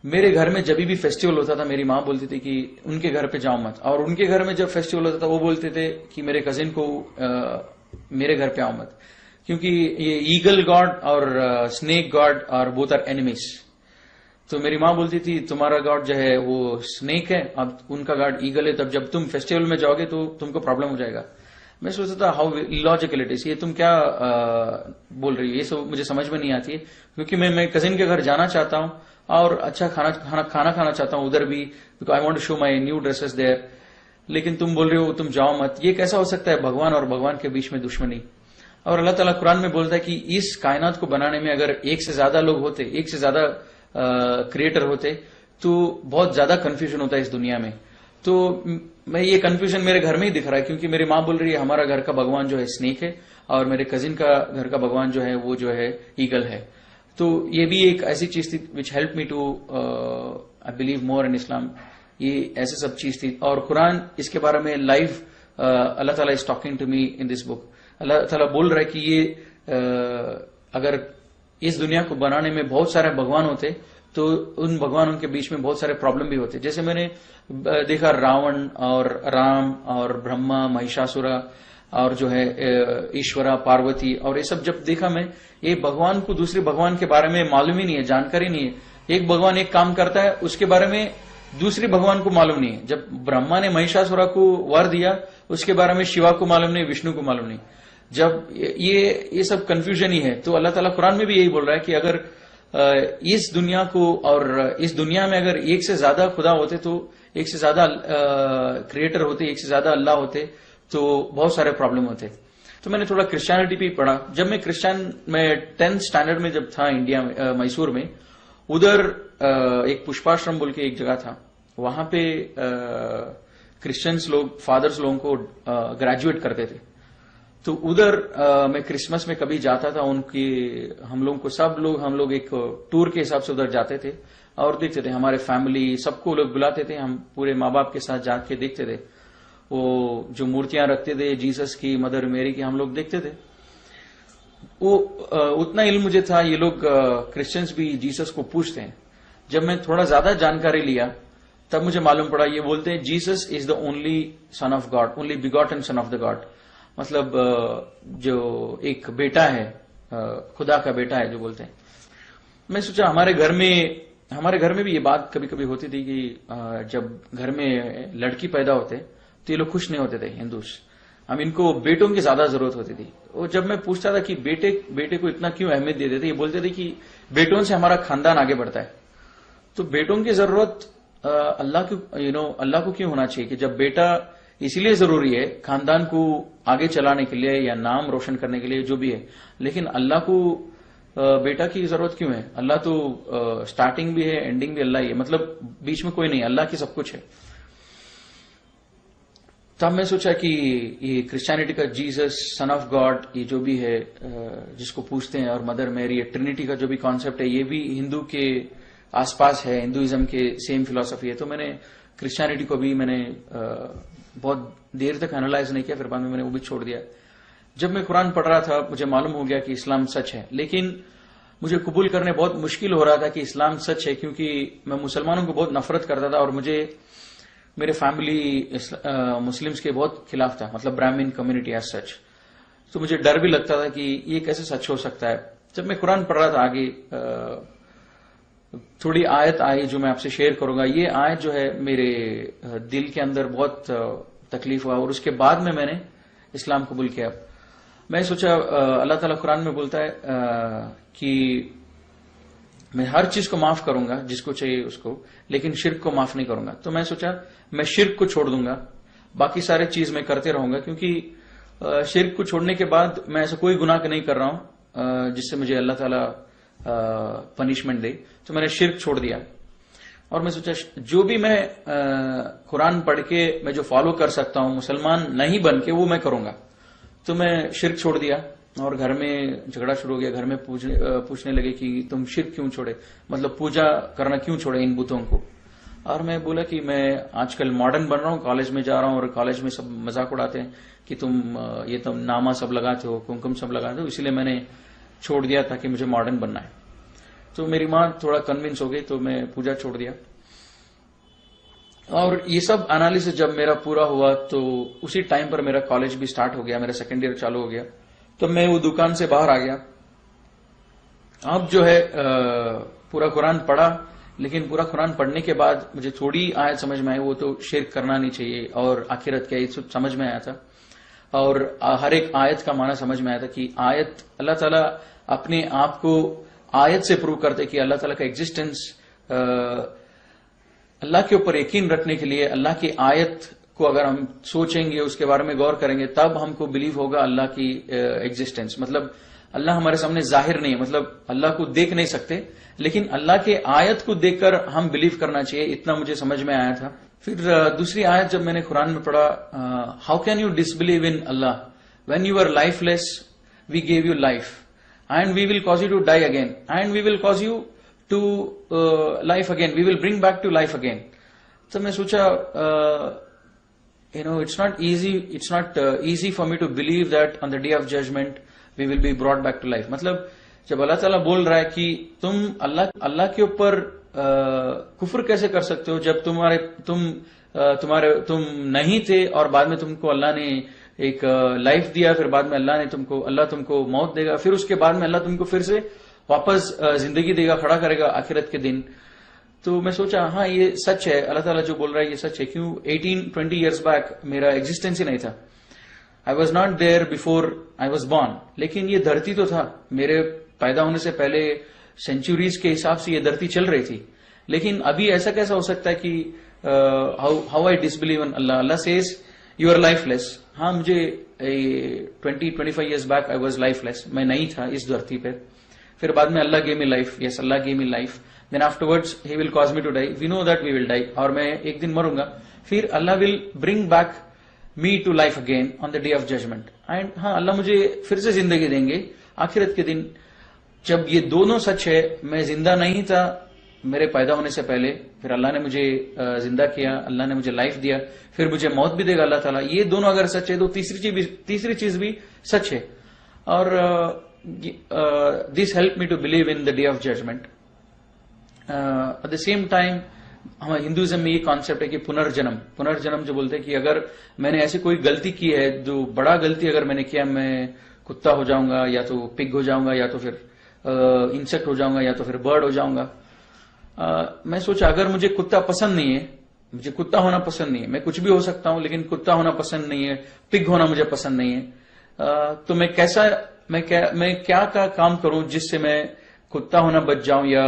मेरे घर में जब भी फेस्टिवल होता था मेरी माँ बोलती थी कि उनके घर पे जाओ मत, और उनके घर में जब फेस्टिवल होता था वो बोलते थे कि मेरे कजिन को मेरे घर पे आओ मत, क्योंकि ये ईगल गॉड और स्नेक गॉड और बोथ आर एनिमीज। तो मेरी माँ बोलती थी तुम्हारा गॉड जो है वो स्नेक है, अब उनका गॉड ईगल है, तब जब तुम फेस्टिवल में जाओगे तो तुमको प्रॉब्लम हो जाएगा। मैं सोचता था हाउ इलॉजिकल इट इज, ये तुम क्या बोल रही हो, ये सब मुझे समझ में नहीं आती है। क्योंकि मैं कजिन के घर जाना चाहता हूँ और अच्छा खाना खाना चाहता हूँ उधर भी, because I want to show my new dresses there, लेकिन तुम बोल रहे हो तुम जाओ मत। ये कैसा हो सकता है, भगवान और भगवान के बीच में दुश्मनी। और अल्लाह ताला कुरान में बोलता है कि इस कायनात को बनाने में अगर एक से ज्यादा लोग होते, एक से ज्यादा क्रिएटर होते, तो बहुत ज्यादा कंफ्यूजन होता है इस दुनिया में। तो मैं ये कंफ्यूजन मेरे घर में ही दिख रहा है, क्योंकि मेरी माँ बोल रही है हमारा घर का भगवान जो है स्नेक है, और मेरे कजिन का घर का भगवान जो है वो जो है ईगल है। तो ये भी एक ऐसी चीज थी which help me to I believe more in Islam. ये ऐसे सब चीज थी। और कुरान इसके बारे में live Allah Ta'ala is talking to me in this book. Allah Ta'ala बोल रहा है कि ये अगर इस दुनिया को बनाने में बहुत सारे भगवान होते तो उन भगवानों के बीच में बहुत सारे प्रॉब्लम भी होते। जैसे मैंने देखा रावण और राम और ब्रह्मा, महिषासुरा और जो है ईश्वरा, पार्वती, और ये सब जब देखा मैं, ये भगवान को दूसरे भगवान के बारे में मालूम ही नहीं है, जानकारी नहीं है। एक भगवान एक काम करता है, उसके बारे में दूसरे भगवान को मालूम नहीं है। जब ब्रह्मा ने महिषासुरा को वर दिया, उसके बारे में शिवा को मालूम नहीं, विष्णु को मालूम नहीं। जब ये सब कंफ्यूजन ही है। तो अल्लाह ताला कुरान में भी यही बोल रहा है कि अगर इस दुनिया को, और इस दुनिया में अगर एक से ज्यादा खुदा होते, तो एक से ज्यादा क्रिएटर होते, एक से ज्यादा अल्लाह होते, तो बहुत सारे प्रॉब्लम होते। तो मैंने थोड़ा क्रिश्चियनिटी भी पढ़ा। जब मैं 10th स्टैंडर्ड में जब था इंडिया में, मैसूर में, उधर एक पुष्पाश्रम बोल के एक जगह था, वहां पे क्रिश्चियंस लोग, फादर्स लोगों को ग्रेजुएट करते थे। तो उधर मैं क्रिसमस में कभी जाता था, उनकी हम लोग एक टूर के हिसाब से उधर जाते थे और देखते थे। हमारे फैमिली सबको लोग बुलाते थे, हम पूरे माँ बाप के साथ जाके देखते थे। वो जो मूर्तियां रखते थे जीसस की, मदर मेरी की, हम लोग देखते थे। वो उतना इल्म मुझे था, ये लोग क्रिश्चियंस भी जीसस को पूछते हैं। जब मैं थोड़ा ज्यादा जानकारी लिया तब मुझे मालूम पड़ा, ये बोलते हैं Jesus is the only son of God, only begotten son of the God. मतलब जो एक बेटा है, खुदा का बेटा है जो बोलते हैं। मैं सोचा हमारे घर में भी ये बात कभी कभी होती थी कि जब घर में लड़की पैदा होते तो ये लोग खुश नहीं होते थे हिंदूस। हम इनको बेटों की ज्यादा जरूरत होती थी। और जब मैं पूछता था कि बेटे को इतना क्यों अहमियत देते थे, ये बोलते थे कि बेटों से हमारा खानदान आगे बढ़ता है। तो बेटों की जरूरत अल्लाह को अल्लाह को क्यों होना चाहिए कि जब बेटा इसीलिए जरूरी है खानदान को आगे चलाने के लिए या नाम रोशन करने के लिए जो भी है, लेकिन अल्लाह को बेटा की जरूरत क्यों है? अल्लाह तो स्टार्टिंग भी है एंडिंग भी अल्लाह ही है, मतलब बीच में कोई नहीं, अल्लाह की सब कुछ है। तब मैं सोचा कि ये क्रिश्चियनिटी का जीसस सन ऑफ गॉड ये जो भी है जिसको पूछते हैं, और मदर मैरी, ट्रिनिटी का जो भी कॉन्सेप्ट है ये भी हिंदू के आसपास है, हिंदुइज्म के सेम फिलॉसफी है। तो मैंने क्रिश्चियनिटी को भी मैंने बहुत देर तक एनालाइज नहीं किया, फिर बाद में मैंने वो भी छोड़ दिया। जब मैं कुरान पढ़ रहा था मुझे मालूम हो गया कि इस्लाम सच है, लेकिन मुझे कबूल करने बहुत मुश्किल हो रहा था कि इस्लाम सच है, क्योंकि मैं मुसलमानों को बहुत नफरत करता था और मुझे मेरे फैमिली मुस्लिम्स के बहुत खिलाफ था, मतलब ब्राह्मण कम्युनिटी एज सच। तो मुझे डर भी लगता था कि ये कैसे सच हो सकता है। जब मैं कुरान पढ़ रहा था आगे थोड़ी आयत आई जो मैं आपसे शेयर करूंगा। ये आयत जो है मेरे दिल के अंदर बहुत तकलीफ हुआ और उसके बाद में मैंने इस्लाम कबूल किया। मैं सोचा अल्लाह ताला कुरान में बोलता है कि मैं हर चीज को माफ करूंगा जिसको चाहिए उसको, लेकिन शिर्क को माफ नहीं करूंगा। तो मैं सोचा मैं शिर्क को छोड़ दूंगा, बाकी सारे चीज मैं करते रहूंगा, क्योंकि शिर्क को छोड़ने के बाद मैं ऐसा कोई गुनाह नहीं कर रहा हूं जिससे मुझे अल्लाह ताला पनिशमेंट दे। तो मैंने शिर्क छोड़ दिया और मैं सोचा जो भी मैं कुरान पढ़ के मैं जो फॉलो कर सकता हूं मुसलमान नहीं बन के वो मैं करूंगा। तो मैं शिर्क छोड़ दिया और घर में झगड़ा शुरू हो गया। घर में पूछने लगे कि तुम शिर्क क्यों छोड़े, मतलब पूजा करना क्यों छोड़े इन बुतों को। और मैं बोला कि मैं आजकल मॉडर्न बन रहा हूं, कॉलेज में जा रहा हूं और कॉलेज में सब मजाक उड़ाते हैं कि तुम नामा सब लगाते हो, कुमकुम सब लगाते हो, इसलिए मैंने छोड़ दिया ताकि मुझे मॉडर्न बनना है। तो मेरी मां थोड़ा कन्विंस हो गई तो मैं पूजा छोड़ दिया। और ये सब एनालिसिस जब मेरा पूरा हुआ तो उसी टाइम पर मेरा कॉलेज भी स्टार्ट हो गया, मेरा सेकेंड ईयर चालू हो गया। तो मैं वो दुकान से बाहर आ गया। अब जो है पूरा कुरान पढ़ा, लेकिन पूरा कुरान पढ़ने के बाद मुझे थोड़ी आयत समझ में आई, वो तो शिर्क करना नहीं चाहिए और आखिरत क्या, ये समझ में आया था। और हर एक आयत का माना समझ में आया था कि आयत अल्लाह ताला अपने आप को आयत से प्रूव करते कि अल्लाह ताला का एग्जिस्टेंस, अल्लाह के ऊपर यकीन रखने के लिए अल्लाह की आयत को अगर हम सोचेंगे, उसके बारे में गौर करेंगे, तब हमको बिलीव होगा अल्लाह की एग्जिस्टेंस। मतलब अल्लाह हमारे सामने जाहिर नहीं है, मतलब अल्लाह को देख नहीं सकते, लेकिन अल्लाह के आयत को देखकर हम बिलीव करना चाहिए, इतना मुझे समझ में आया था। फिर दूसरी आयत जब मैंने कुरान में पढ़ा, how can you disbelieve in Allah when you are lifeless, we gave you life and we will cause you to die again and we will cause you to life again, we will bring back to life again. तो मैं सोचा it's not easy for me to believe that on the day of judgment we will be brought back to life। मतलब जब अल्लाह ताला बोल रहा है कि तुम अल्लाह के ऊपर कुफ्र कैसे कर सकते हो जब तुम नहीं थे और बाद में तुमको अल्लाह ने एक लाइफ दिया, फिर बाद में अल्लाह तुमको मौत देगा, फिर उसके बाद में अल्लाह तुमको फिर से वापस जिंदगी देगा, खड़ा करेगा आखिरत के दिन। तो मैं सोचा हाँ ये सच है, अल्लाह ताला जो बोल रहा है ये सच है। क्यों 18-20 ईयर्स बैक मेरा एग्जिस्टेंस ही नहीं था, I was not there before I was born. लेकिन ये धरती तो था, मेरे पैदा होने से पहले सेंचुरीज के हिसाब से ये धरती चल रही थी। लेकिन अभी ऐसा कैसा हो सकता है कि how I disbelieve in Allah, Allah says you are lifeless. हाँ मुझे 20-25 years back I was lifeless, मैं नहीं था इस धरती पे। फिर बाद में Allah gave me life, yes Allah gave me life, then afterwards he will cause me to die, we know that we will die, और मैं एक दिन मरूंगा, फिर अल्लाह will bring back me to life again on the day of judgment। and हाँ अल्लाह मुझे फिर से जिंदगी देंगे आखिरत के दिन। जब ये दोनों सच है, मैं जिंदा नहीं था मेरे पैदा होने से पहले, फिर अल्लाह ने मुझे जिंदा किया, अल्लाह ने मुझे लाइफ दिया, फिर मुझे मौत भी देगा अल्लाह ताला, ये दोनों अगर सच है तो तीसरी चीज भी सच है। और this help me to believe in the day of judgement. At the same time हमारे हिंदुइज्म में ये कॉन्सेप्ट है कि पुनर्जन्म जो बोलते हैं कि अगर मैंने ऐसी कोई गलती की है, जो बड़ा गलती अगर मैंने किया, मैं कुत्ता हो जाऊंगा या तो पिग हो जाऊंगा या तो फिर इंसेक्ट हो जाऊंगा या तो फिर बर्ड हो जाऊंगा। मैं सोचा अगर मुझे कुत्ता पसंद नहीं है, मुझे कुत्ता होना पसंद नहीं है, मैं कुछ भी हो सकता हूं लेकिन कुत्ता होना पसंद नहीं है, पिग होना मुझे पसंद नहीं है, तो मैं क्या काम करूं जिससे मैं कुत्ता होना बच जाऊं या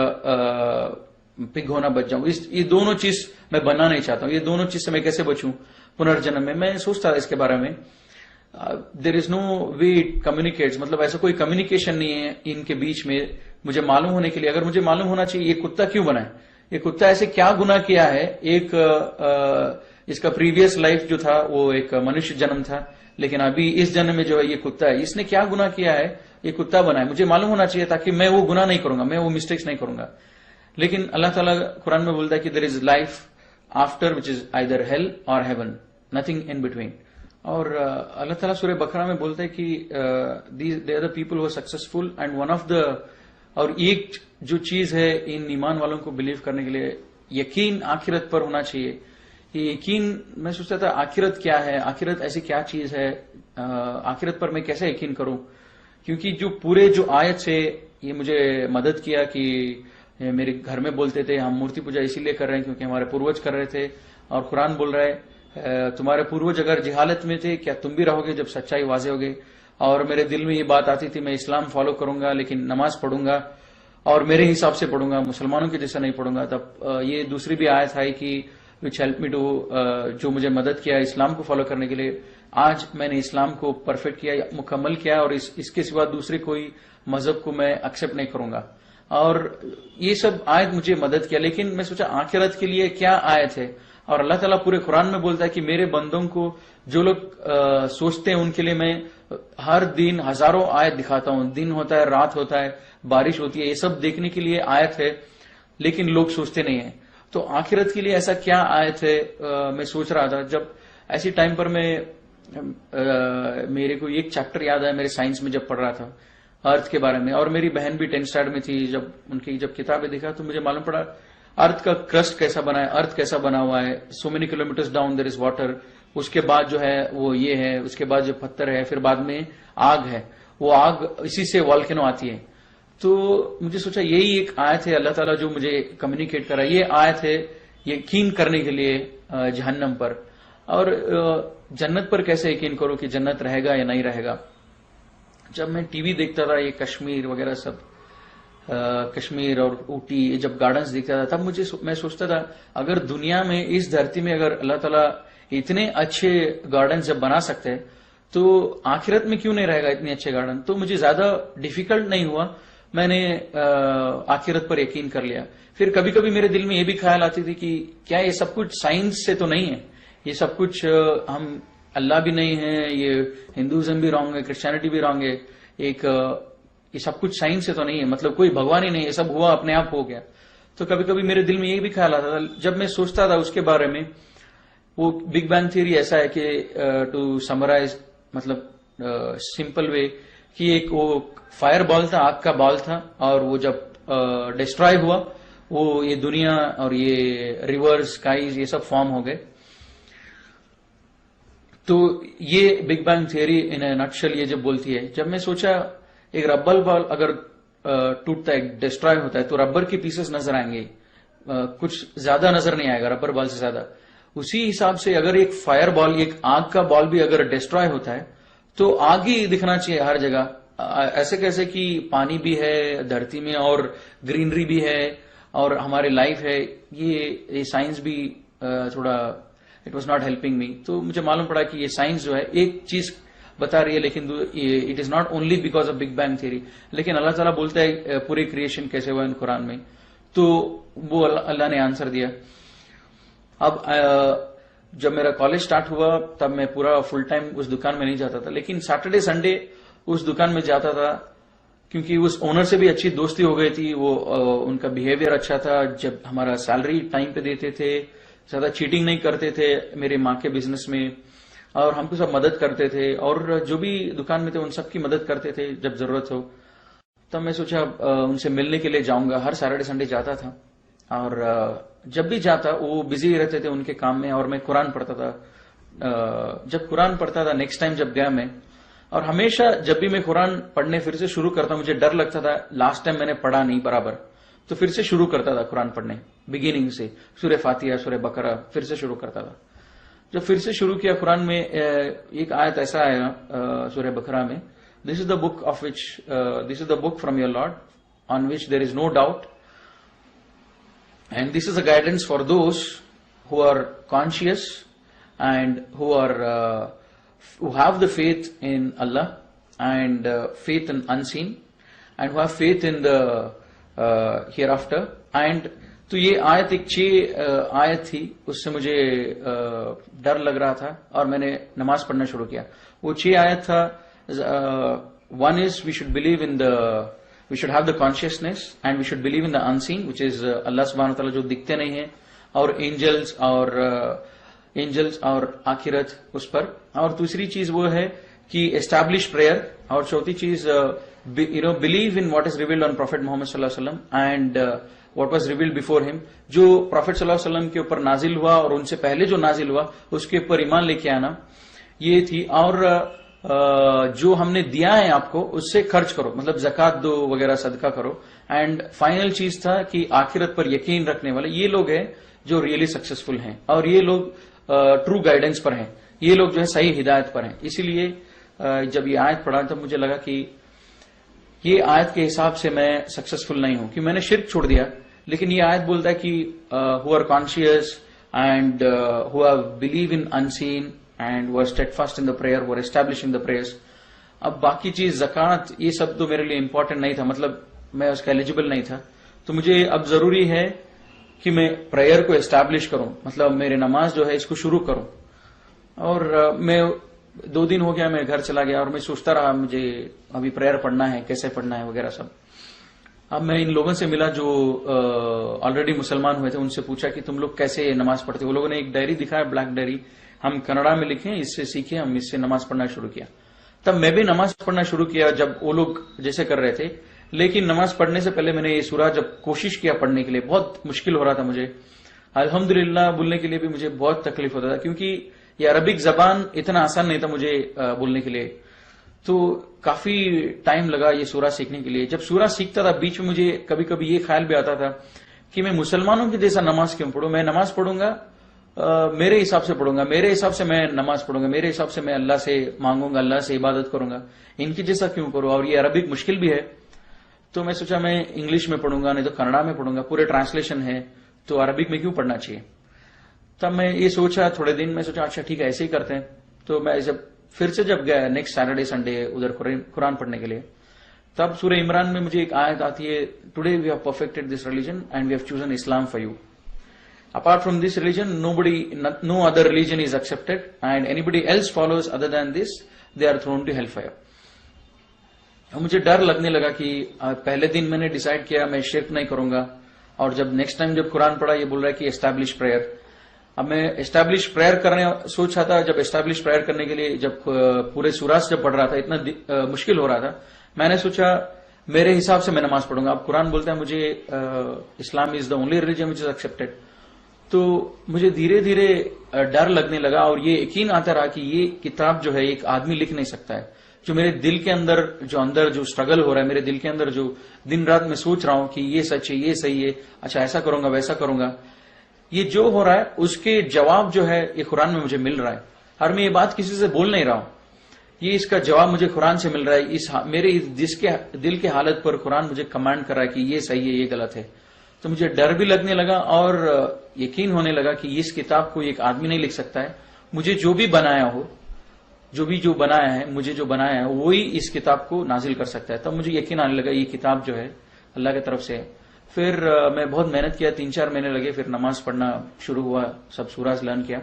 पिग होना बच जाऊं। ये दोनों चीज मैं बनना नहीं चाहता हूं। ये दोनों चीज से मैं कैसे बचूं पुनर्जन्म में, मैं सोचता था इसके बारे में। There is no way it communicates, मतलब ऐसा कोई कम्युनिकेशन नहीं है इनके बीच में मुझे मालूम होने के लिए। अगर मुझे मालूम होना चाहिए ये कुत्ता क्यों बना है, ये कुत्ता ऐसे क्या गुनाह किया है। इसका प्रीवियस लाइफ जो था वो एक मनुष्य जन्म था, लेकिन अभी इस जन्म में जो है ये कुत्ता है, इसने क्या गुनाह किया है ये कुत्ता बना है। मुझे मालूम होना चाहिए ताकि मैं वो गुनाह नहीं करूंगा, मैं वो मिस्टेक्स नहीं करूंगा। लेकिन अल्लाह ताला कुरान में बोलता है कि there is life after which is either hell or heaven, nothing in between. और अल्लाह ताला सूरह बकरा में बोलता है कि they are the people who are successful and one of the, और एक जो चीज है इन ईमान वालों को बिलीव करने के लिए, यकीन आखिरत पर होना चाहिए। ये यकीन, मैं सोचता था आखिरत क्या है, आखिरत ऐसी क्या चीज है, आखिरत पर मैं कैसे यकीन करूं। क्योंकि जो पूरे जो आयत से ये मुझे मदद किया कि मेरे घर में बोलते थे हम मूर्ति पूजा इसीलिए कर रहे हैं क्योंकि हमारे पूर्वज कर रहे थे, और कुरान बोल रहा है तुम्हारे पूर्वज अगर जिहालत में थे क्या तुम भी रहोगे जब सच्चाई वाजे होगे। और मेरे दिल में ये बात आती थी मैं इस्लाम फॉलो करूंगा लेकिन नमाज पढ़ूंगा और मेरे हिसाब से पढ़ूंगा, मुसलमानों के जैसा नहीं पढ़ूंगा। तब ये दूसरी भी आयत आई कि विच हेल्प मी टू, जो मुझे मदद किया इस्लाम को फॉलो करने के लिए। आज मैंने इस्लाम को परफेक्ट किया, मुकम्मल किया, और इसके सिवा दूसरे कोई मजहब को मैं एक्सेप्ट नहीं करूंगा। और ये सब आयत मुझे मदद किया। लेकिन मैं सोचा आखिरत के लिए क्या आयत है, और अल्लाह ताला पूरे कुरान में बोलता है कि मेरे बंदों को जो लोग सोचते हैं उनके लिए मैं हर दिन हजारों आयत दिखाता हूं। दिन होता है, रात होता है, बारिश होती है, ये सब देखने के लिए आयत है, लेकिन लोग सोचते नहीं है। तो आखिरत के लिए ऐसा क्या आयत है, मैं सोच रहा था। जब ऐसी टाइम पर मैं मेरे को एक चैप्टर याद आया मेरे साइंस में जब पढ़ रहा था अर्थ के बारे में, और मेरी बहन भी 10th स्टैंडर्ड में थी। जब उनकी किताबें देखा तो मुझे मालूम पड़ा अर्थ का क्रस्ट कैसा बना है, अर्थ कैसा बना हुआ है। So many kilometres down there is water, उसके बाद जो है वो ये है, उसके बाद जो पत्थर है, फिर बाद में आग है, वो आग इसी से वॉल्केनो आती है। तो मुझे सोचा यही एक आयत है अल्लाह ताला जो मुझे कम्युनिकेट करा। ये आयत है यकीन करने के लिए जहन्नम पर, और जन्नत पर कैसे यकीन करो कि जन्नत रहेगा या नहीं रहेगा। जब मैं टीवी देखता था ये कश्मीर वगैरह सब, कश्मीर और ऊटी जब गार्डन्स देखता था, तब मैं सोचता था अगर दुनिया में इस धरती में अगर अल्लाह ताला इतने अच्छे गार्डन जब बना सकते हैं तो आखिरत में क्यों नहीं रहेगा इतने अच्छे गार्डन। तो मुझे ज्यादा डिफिकल्ट नहीं हुआ, मैंने आखिरत पर यकीन कर लिया। फिर कभी कभी मेरे दिल में ये भी ख्याल आती थी कि क्या ये सब कुछ साइंस से तो नहीं है, ये सब कुछ हम अल्लाह भी नहीं है, ये हिंदुइज्म भी रॉन्ग है, क्रिश्चियनिटी भी रॉन्ग है, ये सब कुछ साइंस से तो नहीं है, मतलब कोई भगवान ही नहीं, ये सब हुआ अपने आप हो गया। तो कभी कभी मेरे दिल में ये भी ख्याल आता था जब मैं सोचता था उसके बारे में। वो बिग बैंग थियरी ऐसा है कि टू समराइज, मतलब सिंपल वे, कि एक वो फायर बॉल था, आग का बॉल था, और वो जब डिस्ट्रॉय हुआ वो ये दुनिया और ये रिवर्स स्काईज ये सब फॉर्म हो गए। तो ये बिग बैंग थियरी इन ए नटशेल ये जब बोलती है। जब मैं सोचा एक रबर बॉल अगर टूटता है, डिस्ट्रॉय होता है, तो रबर के पीसेस नजर आएंगे, कुछ ज्यादा नजर नहीं आएगा रबर बॉल से ज्यादा। उसी हिसाब से अगर एक फायर बॉल, एक आग का बॉल भी अगर डिस्ट्रॉय होता है तो आग ही दिखना चाहिए हर जगह। ऐसे कैसे कि पानी भी है धरती में और ग्रीनरी भी है और हमारी लाइफ है, ये साइंस भी थोड़ा it was not helping me. तो मुझे मालूम पड़ा कि ये साइंस जो है एक चीज बता रही है, लेकिन it is not only because of big bang theory. लेकिन अल्लाह ताला बोलता है पूरे क्रिएशन कैसे हुआ इन कुरान में, तो वो अल्लाह ने आंसर दिया। अब जब मेरा कॉलेज स्टार्ट हुआ तब मैं पूरा फुल टाइम उस दुकान में नहीं जाता था, लेकिन सैटरडे संडे उस दुकान में जाता था क्योंकि उस ओनर से भी अच्छी दोस्ती हो गई थी। वो उनका बिहेवियर अच्छा था, जब हमारा सैलरी टाइम पे देते थे, ज्यादा चीटिंग नहीं करते थे मेरे माँ के बिजनेस में, और हमको सब मदद करते थे, और जो भी दुकान में थे उन सबकी मदद करते थे जब जरूरत हो। तब मैं सोचा उनसे मिलने के लिए जाऊंगा। हर सैटरडे संडे जाता था, और जब भी जाता वो बिजी रहते थे उनके काम में, और मैं कुरान पढ़ता था। जब कुरान पढ़ता था नेक्स्ट टाइम जब गया मैं, और हमेशा जब भी मैं कुरान पढ़ने फिर से शुरू करता, मुझे डर लगता था लास्ट टाइम मैंने पढ़ा नहीं बराबर, तो फिर से शुरू करता था कुरान पढ़ने बिगिनिंग से, सूरह फातिहा, सूरह बकरा फिर से शुरू करता था। जब फिर से शुरू किया कुरान में, एक आयत ऐसा आया सूरह बकरा में, this is the book of which this is the book from your lord on which there is no doubt And this is a guidance for those who are conscious and who have the faith in Allah and faith in unseen and who have faith in the hereafter. And तो ये आयत एक 6 आयत थी, उससे मुझे डर लग रहा था और मैंने नमाज पढ़ना शुरू किया. वो 6 आयत था. One is we should believe in we should have the consciousness and we should believe in the unseen, which is Allah subhanahu wa ta'ala जो दिखते नहीं है, और एंजल्स और आखिरत उस पर. और दूसरी चीज वो है कि एस्टैब्लिश प्रेयर. और चौथी चीज believe in what is revealed on prophet Muhammad सल्लल्लाहु अलैहि वसल्लम and what was revealed before him. जो प्रॉफिट सल्लल्लाहु अलैहि वसल्लम के ऊपर नाजिल हुआ और उनसे पहले जो नाजिल हुआ उसके ऊपर ईमान लेके आना, ये थी. और जो हमने दिया है आपको उससे खर्च करो, मतलब जकात दो वगैरह, सदका करो. एंड फाइनल चीज था कि आखिरत पर यकीन रखने वाले ये लोग हैं जो रियली सक्सेसफुल हैं और ये लोग ट्रू गाइडेंस पर हैं, ये लोग जो है सही हिदायत पर हैं. इसीलिए जब ये आयत पढ़ा तब मुझे लगा कि ये आयत के हिसाब से मैं सक्सेसफुल नहीं हूं, कि मैंने शिर्क छोड़ दिया. लेकिन ये आयत बोलता है कि who are conscious and who are believe in unseen and were steadfast in the prayer, were establishing the prayers. अब बाकी चीज ज़कात ये सब तो मेरे लिए इंपॉर्टेंट नहीं था, मतलब मैं उसका एलिजिबल नहीं था. तो मुझे अब जरूरी है कि मैं प्रेयर को एस्टैब्लिश करूं, मतलब मेरे नमाज जो है इसको शुरू करूं. और मैं 2 दिन हो गया मैं घर चला गया और मैं सोचता रहा मुझे अभी प्रेयर पढ़ना है, कैसे पढ़ना है वगैरह सब. अब मैं इन लोगों से मिला जो ऑलरेडी मुसलमान हुए थे, उनसे पूछा कि तुम लोग कैसे नमाज पढ़ते हो. वो लोगों ने एक डायरी दिखाया, ब्लैक डायरी, हम कन्नड़ा में लिखे, इससे सीखे, हम इससे नमाज पढ़ना शुरू किया. तब मैं भी नमाज पढ़ना शुरू किया जब वो लोग जैसे कर रहे थे. लेकिन नमाज पढ़ने से पहले मैंने ये सूरा जब कोशिश किया पढ़ने के लिए, बहुत मुश्किल हो रहा था मुझे. अल्हम्दुलिल्लाह बोलने के लिए भी मुझे बहुत तकलीफ होता था, क्योंकि ये अरबिक जबान इतना आसान नहीं था मुझे बोलने के लिए. तो काफी टाइम लगा ये सूरा सीखने के लिए. जब सूरा सीखता था बीच में मुझे कभी कभी ये ख्याल भी आता था कि मैं मुसलमानों की जैसा नमाज क्यों पढ़ूं. मैं नमाज पढ़ूंगा मेरे हिसाब से पढ़ूंगा, मेरे हिसाब से मैं नमाज पढ़ूंगा, मेरे हिसाब से मैं अल्लाह से मांगूंगा, अल्लाह से इबादत करूंगा. इनकी जैसा क्यों करूं. और ये अरबिक मुश्किल भी है, तो मैं सोचा मैं इंग्लिश में पढ़ूंगा, नहीं तो कन्नड़ा में पढ़ूंगा, पूरे ट्रांसलेशन है, तो अरबिक में क्यों पढ़ना चाहिए. तब मैं ये सोचा, थोड़े दिन में सोचा अच्छा ठीक है ऐसे ही करते हैं. तो मैं फिर से जब गया नेक्स्ट सैटरडे संडे उधर कुरान पढ़ने के लिए, तब सूरह इमरान में मुझे एक आयत आती है, today we have perfected this religion and we have chosen Islam for you. Apart from this religion, no other religion is accepted, and anybody else follows other than this, they are thrown to hellfire. मुझे डर लगने लगा कि पहले दिन मैंने decide किया मैं शिर्क नहीं करूंगा, और जब नेक्स्ट टाइम जब कुरान पढ़ा ये बोल रहा है कि एस्टैब्लिश प्रेयर. अब मैं एस्टैब्लिश प्रेयर करने सोच रहा था. जब एस्टैब्लिश प्रेयर करने के लिए जब पूरे सूराज जब पढ़ रहा था, इतना मुश्किल हो रहा था, मैंने सोचा मेरे हिसाब से मैं नमाज पढ़ूंगा. अब कुरान बोलता है मुझे Islam is the only religion which is accepted. तो मुझे धीरे धीरे डर लगने लगा और ये यकीन आता रहा कि ये किताब जो है एक आदमी लिख नहीं सकता है. जो मेरे दिल के अंदर जो स्ट्रगल हो रहा है, मेरे दिल के अंदर जो दिन रात में सोच रहा हूं कि ये सच है, ये सही है, अच्छा ऐसा करूंगा वैसा करूंगा, ये जो हो रहा है उसके जवाब जो है ये कुरान में मुझे मिल रहा है. और मैं ये बात किसी से बोल नहीं रहा हूं, ये इसका जवाब मुझे कुरान से मिल रहा है. मेरे जिसके दिल के हालत पर कुरान मुझे कमांड कर रहा है कि ये सही है, ये गलत है. तो मुझे डर भी लगने लगा और यकीन होने लगा कि इस किताब को एक आदमी नहीं लिख सकता है. मुझे जो भी बनाया हो, जो बनाया है, मुझे जो बनाया है वही इस किताब को नाजिल कर सकता है. तब मुझे यकीन आने लगा ये किताब जो है अल्लाह की तरफ से है. फिर मैं बहुत मेहनत किया, 3-4 महीने लगे, फिर नमाज पढ़ना शुरू हुआ, सब सूराज लर्न किया,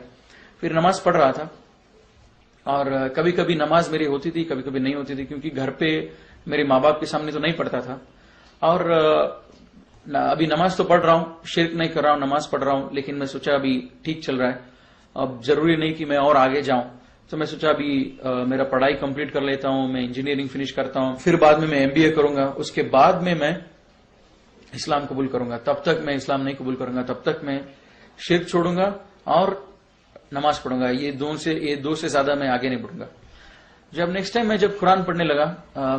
फिर नमाज पढ़ रहा था. और कभी कभी नमाज मेरी होती थी, कभी कभी नहीं होती थी, क्योंकि घर पे मेरे माँ बाप के सामने तो नहीं पढ़ता था. और अभी नमाज तो पढ़ रहा हूं, शिर्क नहीं कर रहा हूं, नमाज पढ़ रहा हूं, लेकिन मैं सोचा अभी ठीक चल रहा है, अब जरूरी नहीं कि मैं और आगे जाऊं. तो मैं सोचा अभी मेरा पढ़ाई कंप्लीट कर लेता हूं, मैं इंजीनियरिंग फिनिश करता हूं, फिर बाद में मैं एमबीए करूंगा, उसके बाद में मैं इस्लाम कबूल करूंगा. तब तक मैं इस्लाम नहीं कबूल करूंगा, तब तक मैं शिर्क छोड़ूंगा और नमाज पढ़ूंगा. ये दो से ज्यादा मैं आगे नहीं बढ़ूंगा. जब नेक्स्ट टाइम मैं जब कुरान पढ़ने लगा,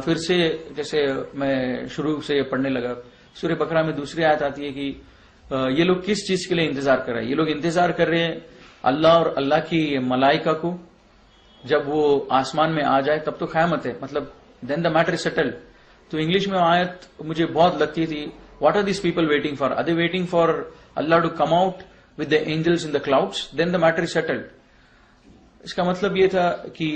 फिर से जैसे मैं शुरू से पढ़ने लगा, सूरह बकरा में दूसरी आयत आती है कि ये लोग किस चीज के लिए इंतजार कर रहे हैं. ये लोग इंतजार कर रहे हैं अल्लाह और अल्लाह की मलाइका को. जब वो आसमान में आ जाए तब तो क़यामत है, मतलब then the matter is settled. तो इंग्लिश में आयत मुझे बहुत लगती थी, what are these people waiting for? Are they waiting for Allah to come out with the angels in the clouds? Then the matter is settled. इसका मतलब ये था कि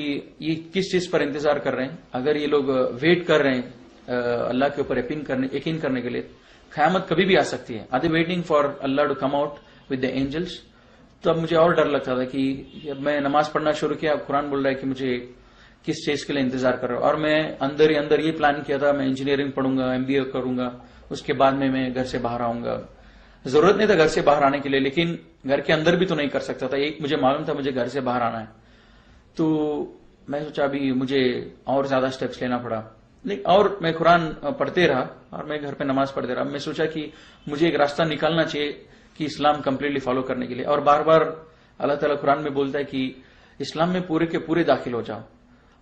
ये किस चीज पर इंतजार कर रहे हैं. अगर ये लोग वेट कर रहे हैं अल्लाह के ऊपर यकीन करने के लिए, क़यामत कभी भी आ सकती है. Are they waiting for Allah to come out with the angels? तो अब मुझे और डर लगता था कि अब मैं नमाज पढ़ना शुरू किया, अब कुरान बोल रहा है कि मुझे किस चीज के लिए इंतजार कर रहा हूं. और मैं अंदर ही अंदर ये प्लान किया था, मैं इंजीनियरिंग पढ़ूंगा, MBA करूंगा, उसके बाद में मैं घर से बाहर आऊंगा. जरूरत नहीं था घर से बाहर आने के लिए, लेकिन घर के अंदर भी तो नहीं कर सकता था. एक मुझे मालूम था मुझे घर से बाहर आना है. तो मैं सोचा अभी मुझे और ज्यादा स्टेप्स लेना पड़ा. नहीं, और मैं कुरान पढ़ते रहा और मैं घर पे नमाज पढ़ते रहा. मैं सोचा कि मुझे एक रास्ता निकालना चाहिए कि इस्लाम कंप्लीटली फॉलो करने के लिए. और बार बार अल्लाह ताला कुरान में बोलता है कि इस्लाम में पूरे के पूरे दाखिल हो जाओ.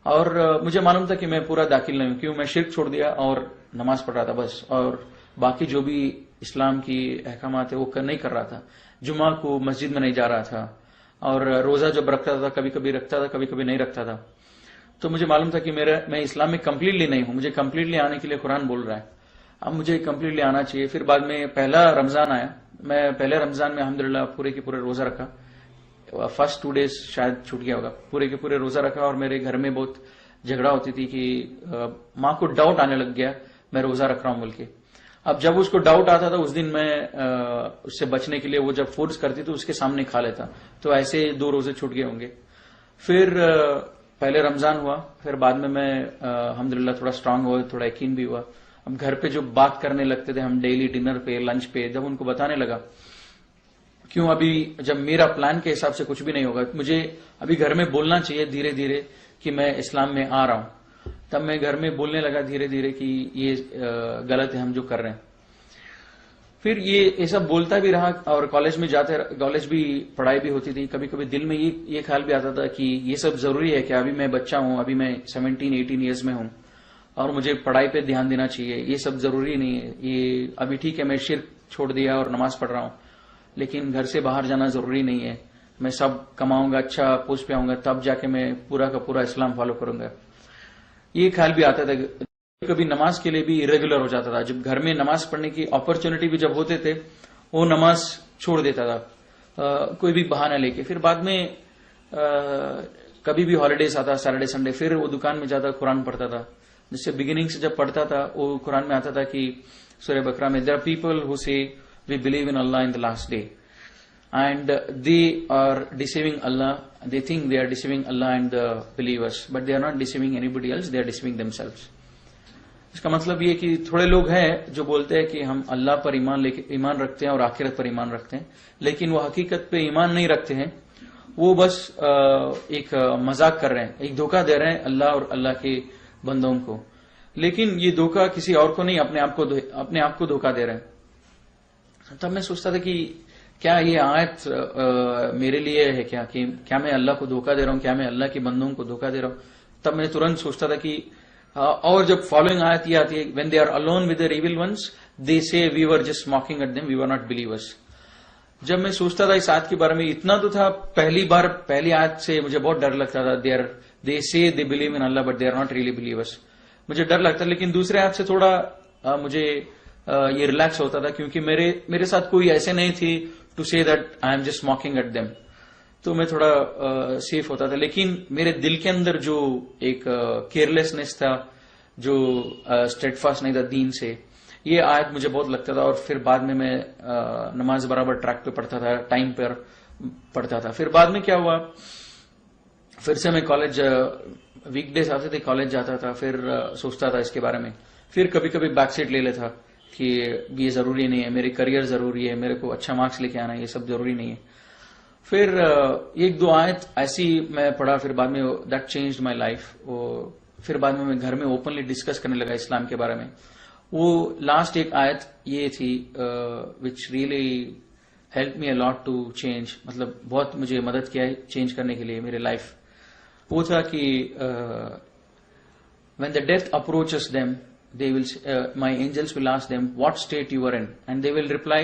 और मुझे मालूम था कि मैं पूरा दाखिल नहीं हूं, क्यों मैं शिर्क छोड़ दिया और नमाज पढ़ रहा था बस. और बाकी जो भी इस्लाम की अहकामात है वो नहीं कर रहा था. जुमा को मस्जिद में नहीं जा रहा था, और रोजा जब रखता था कभी कभी रखता था, कभी कभी नहीं रखता था. तो मुझे मालूम था कि मैं इस्लाम में कंप्लीटली नहीं हूं. मुझे कंप्लीटली आने के लिए कुरान बोल रहा है, अब मुझे कंप्लीटली आना चाहिए. फिर बाद में पहला रमजान आया. मैं पहले रमजान में अल्हम्दुलिल्लाह पूरे के पूरे रोजा रखा. फर्स्ट 2 डेज शायद छूट गया होगा. पूरे के पूरे रोजा रखा. और मेरे घर में बहुत झगड़ा होती थी कि माँ को डाउट आने लग गया मैं रोजा रख रहा हूं बोल के. अब जब उसको डाउट आता था उस दिन मैं उससे बचने के लिए वो जब फोर्स करती तो उसके सामने खा लेता. तो ऐसे 2 रोजे छूट गए होंगे. फिर पहले रमजान हुआ, फिर बाद में मैं अल्हम्दुलिल्लाह थोड़ा स्ट्रांग हुआ, थोड़ा यकीन भी हुआ. अब घर पे जो बात करने लगते थे हम डेली डिनर पे, लंच पे, जब उनको बताने लगा क्यों अभी जब मेरा प्लान के हिसाब से कुछ भी नहीं होगा, मुझे अभी घर में बोलना चाहिए धीरे धीरे कि मैं इस्लाम में आ रहा हूं. तब मैं घर में बोलने लगा धीरे धीरे कि ये गलत है हम जो कर रहे हैं. फिर ये सब बोलता भी रहा. और कॉलेज में कॉलेज भी पढ़ाई भी होती थी. कभी कभी दिल में ये ख्याल भी आता था कि ये सब जरूरी है कि अभी मैं बच्चा हूं, अभी मैं 17-18 ईयर्स में हूं और मुझे पढ़ाई पे ध्यान देना चाहिए. ये सब जरूरी नहीं है. ये अभी ठीक है मैं शिर्क छोड़ दिया और नमाज पढ़ रहा हूं, लेकिन घर से बाहर जाना जरूरी नहीं है. मैं सब कमाऊंगा, अच्छा पोस्ट पे आऊंगा, तब जाके मैं पूरा का पूरा इस्लाम फॉलो करूंगा. ये ख्याल भी आता था. कभी नमाज के लिए भी इरेगुलर हो जाता था. जब घर में नमाज पढ़ने की अपॉर्चुनिटी भी जब होते थे वो नमाज छोड़ देता था कोई भी बहाना लेके. फिर बाद में कभी भी हॉलीडेज आता, सैटरडे संडे, फिर वो दुकान में जाता, कुरान पढ़ता था. जिससे बिगिनिंग से जब पढ़ता था वो कुरान में आता था कि सूरह बकरा में there are people who say we believe in Allah in the last day and they are deceiving Allah. They think they are deceiving Allah and the believers, but they are not deceiving anybody else. They are deceiving themselves. इसका मतलब ये कि थोड़े लोग हैं जो बोलते हैं कि हम अल्लाह पर ईमान रखते हैं और आखिरत पर ईमान रखते हैं, लेकिन वो हकीकत पे ईमान नहीं रखते हैं. वो बस एक मजाक कर रहे हैं, एक धोखा दे रहे हैं अल्लाह और अल्लाह के बंदों को. लेकिन ये धोखा किसी और को नहीं, अपने आप को धोखा दे रहे हैं. तब मैं सोचता था कि क्या ये आयत मेरे लिए है क्या, कि क्या मैं अल्लाह को धोखा दे रहा हूं, क्या मैं अल्लाह के बंदों को धोखा दे रहा हूं. तब मैं तुरंत सोचता था कि और जब फॉलोइंग आयत ये आती है, when they are alone with their evil ones they say we were just mocking at them, we were not believers. जब मैं सोचता था इस आयत के बारे में, इतना तो था पहली आयत से मुझे बहुत डर लगता था. They say they believe in Allah but they are not really believers. मुझे डर लगता, लेकिन दूसरे आयत से थोड़ा मुझे ये रिलैक्स होता था, क्योंकि मेरे साथ कोई ऐसे नहीं थी to say that I am just mocking at them. तो मैं थोड़ा सेफ होता था. लेकिन मेरे दिल के अंदर जो एक केयरलेसनेस था, जो स्टेडफास्ट नहीं था दीन से, ये आयत मुझे बहुत लगता था. और फिर बाद में मैं नमाज बराबर ट्रैक पे पढ़ता था, टाइम पर पढ़ता था. फिर बाद में क्या हुआ, फिर से मैं कॉलेज वीकडेज आते थे, कॉलेज जाता था, फिर सोचता था इसके बारे में. फिर कभी कभी बैकसीट ले लेता कि ये जरूरी नहीं है, मेरे करियर जरूरी है, मेरे को अच्छा मार्क्स लेके आना है, ये सब जरूरी नहीं है. फिर 1-2 आयत ऐसी मैं पढ़ा, फिर बाद में दैट चेंज्ड माय लाइफ. फिर बाद में मैं घर में ओपनली डिस्कस करने लगा इस्लाम के बारे में. वो लास्ट एक आयत ये थी which really help me a lot to change, मतलब बहुत मुझे मदद किया है चेंज करने के लिए मेरे लाइफ. वो था कि when the death approaches them they will my angels will ask them what state you were in, and they will reply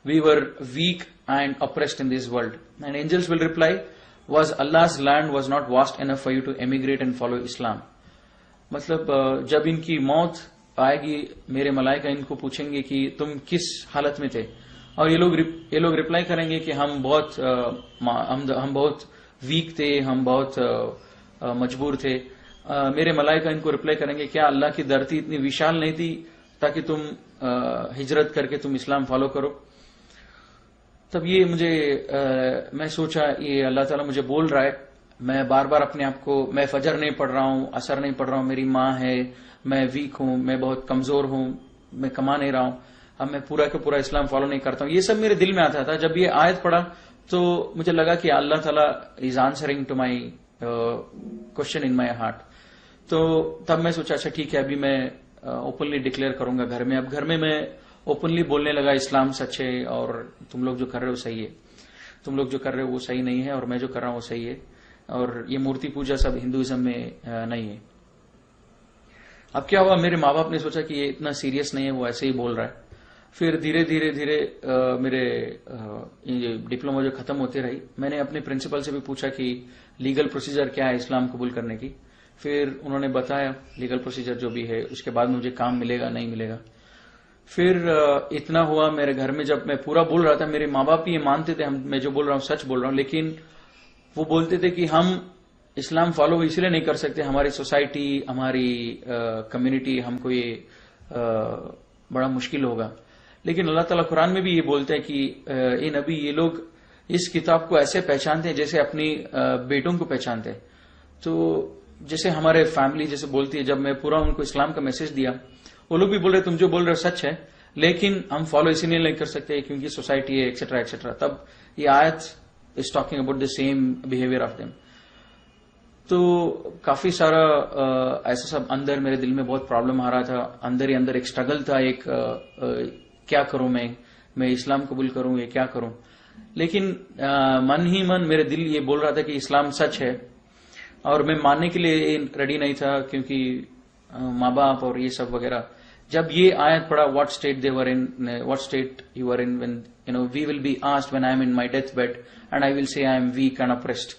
we were weak and oppressed in this world. And angels will reply, was Allah's land was not vast enough for you to emigrate and follow Islam. मतलब जब इनकी मौत आएगी, मेरे मलाइका इनको पूछेंगे कि तुम किस हालत में थे, और ये लोग रिप्लाई करेंगे कि हम बहुत वीक थे, हम बहुत मजबूर थे। मेरे मलाइका इनको रिप्लाई करेंगे, क्या अल्लाह की धरती इतनी विशाल नहीं थी ताकि तुम हिजरत करके तुम इस्लाम फॉलो करो? तब ये मैं सोचा ये अल्लाह ताला मुझे बोल रहा है। मैं बार बार अपने आप को, मैं फजर नहीं पढ़ रहा हूं, असर नहीं पढ़ रहा हूं, मेरी माँ है, मैं वीक हूं, मैं बहुत कमजोर हूं, मैं कमा नहीं रहा हूं, अब मैं पूरा का पूरा इस्लाम फॉलो नहीं करता हूं। ये सब मेरे दिल में आता था। जब ये आयत पढ़ा तो मुझे लगा कि Allah Ta'ala is answering to my question in my heart. तो तब मैं सोचा अच्छा ठीक है, अभी मैं ओपनली डिक्लेयर करूंगा घर में। अब घर में मैं ओपनली बोलने लगा इस्लाम सच है और तुम लोग जो कर रहे हो सही है, तुम लोग जो कर रहे हो वो सही नहीं है और मैं जो कर रहा हूं वो सही है, और ये मूर्ति पूजा सब हिंदुइज्म में नहीं है। अब क्या हुआ, मेरे माँ बाप ने सोचा कि ये इतना सीरियस नहीं है, वो ऐसे ही बोल रहा है। फिर धीरे धीरे मेरे डिप्लोमा जो खत्म होती रही, मैंने अपने प्रिंसिपल से भी पूछा कि लीगल प्रोसीजर क्या है इस्लाम कबूल करने की। फिर उन्होंने बताया लीगल प्रोसीजर जो भी है, उसके बाद मुझे काम मिलेगा नहीं मिलेगा। फिर इतना हुआ मेरे घर में, जब मैं पूरा बोल रहा था मेरे माँ बाप भी ये मानते थे मैं जो बोल रहा हूँ सच बोल रहा हूँ, लेकिन वो बोलते थे कि हम इस्लाम फॉलो इसलिए नहीं कर सकते, हमारी सोसाइटी, हमारी कम्युनिटी, हमको ये बड़ा मुश्किल होगा। लेकिन अल्लाह ताला कुरान में भी ये बोलते हैं कि ये नबी, ये लोग इस किताब को ऐसे पहचानते हैं जैसे अपनी बेटों को पहचानते हैं। तो जैसे हमारे फैमिली जैसे बोलती है, जब मैं पूरा उनको इस्लाम का मैसेज दिया, वो लोग भी बोल रहे तुम जो बोल रहे हो सच है, लेकिन हम फॉलो इसीलिए नहीं कर सकते क्योंकि सोसाइटी है एक्सेट्रा एक्सेट्रा। तब ये आयत is talking about the same behaviour of them. तो काफी सारा ऐसा सब अंदर मेरे दिल में बहुत प्रॉब्लम आ रहा था, अंदर ही अंदर एक स्ट्रगल था, एक क्या करूं मैं इस्लाम कबूल करूं या क्या करूं। लेकिन मन ही मन मेरे दिल ये बोल रहा था कि इस्लाम सच है, और मैं मानने के लिए रेडी नहीं था क्योंकि माँ बाप और ये सब वगैरह। जब ये आयत पढ़ा, what state they were in, what state you are in when you know we will be asked when I am in my death bed and I will say I am weak and oppressed.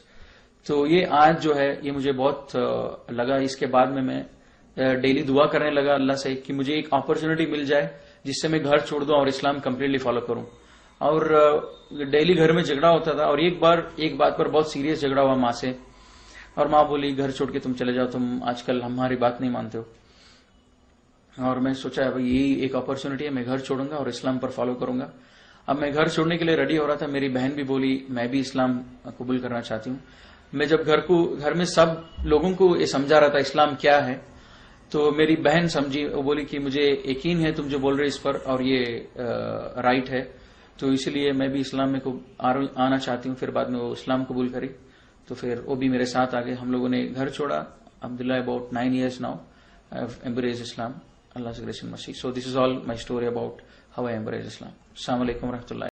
तो ये आयत जो है ये मुझे बहुत लगा। इसके बाद में मैं डेली दुआ करने लगा अल्लाह से कि मुझे एक अपॉर्चुनिटी मिल जाए जिससे मैं घर छोड़ दूं और इस्लाम कंप्लीटली फॉलो करूं। और डेली घर में झगड़ा होता था, और एक बात पर बहुत सीरियस झगड़ा हुआ माँ से, और माँ बोली घर छोड़ के तुम चले जाओ, तुम आजकल हमारी बात नहीं मानते हो। और मैं सोचा भाई यही एक अपॉर्चुनिटी है, मैं घर छोड़ूंगा और इस्लाम पर फॉलो करूंगा। अब मैं घर छोड़ने के लिए रेडी हो रहा था, मेरी बहन भी बोली मैं भी इस्लाम कबूल करना चाहती हूँ। मैं जब घर में सब लोगों को ये समझा रहा था इस्लाम क्या है, तो मेरी बहन समझी, वो बोली कि मुझे यकीन है तुम जो बोल रहे इस पर, और ये राइट है, तो इसलिए मैं भी इस्लाम में आना चाहती हूँ। फिर बाद में वो इस्लाम कबूल करी, तो फिर वो भी मेरे साथ आ गए। हम लोगों ने घर छोड़ा। Abdullah about 9 years now I have embraced Islam, Allah grace in mercy. So this is all my story about how I embraced Islam. अस्सलाम वालेकुम रहमतुल्लाह।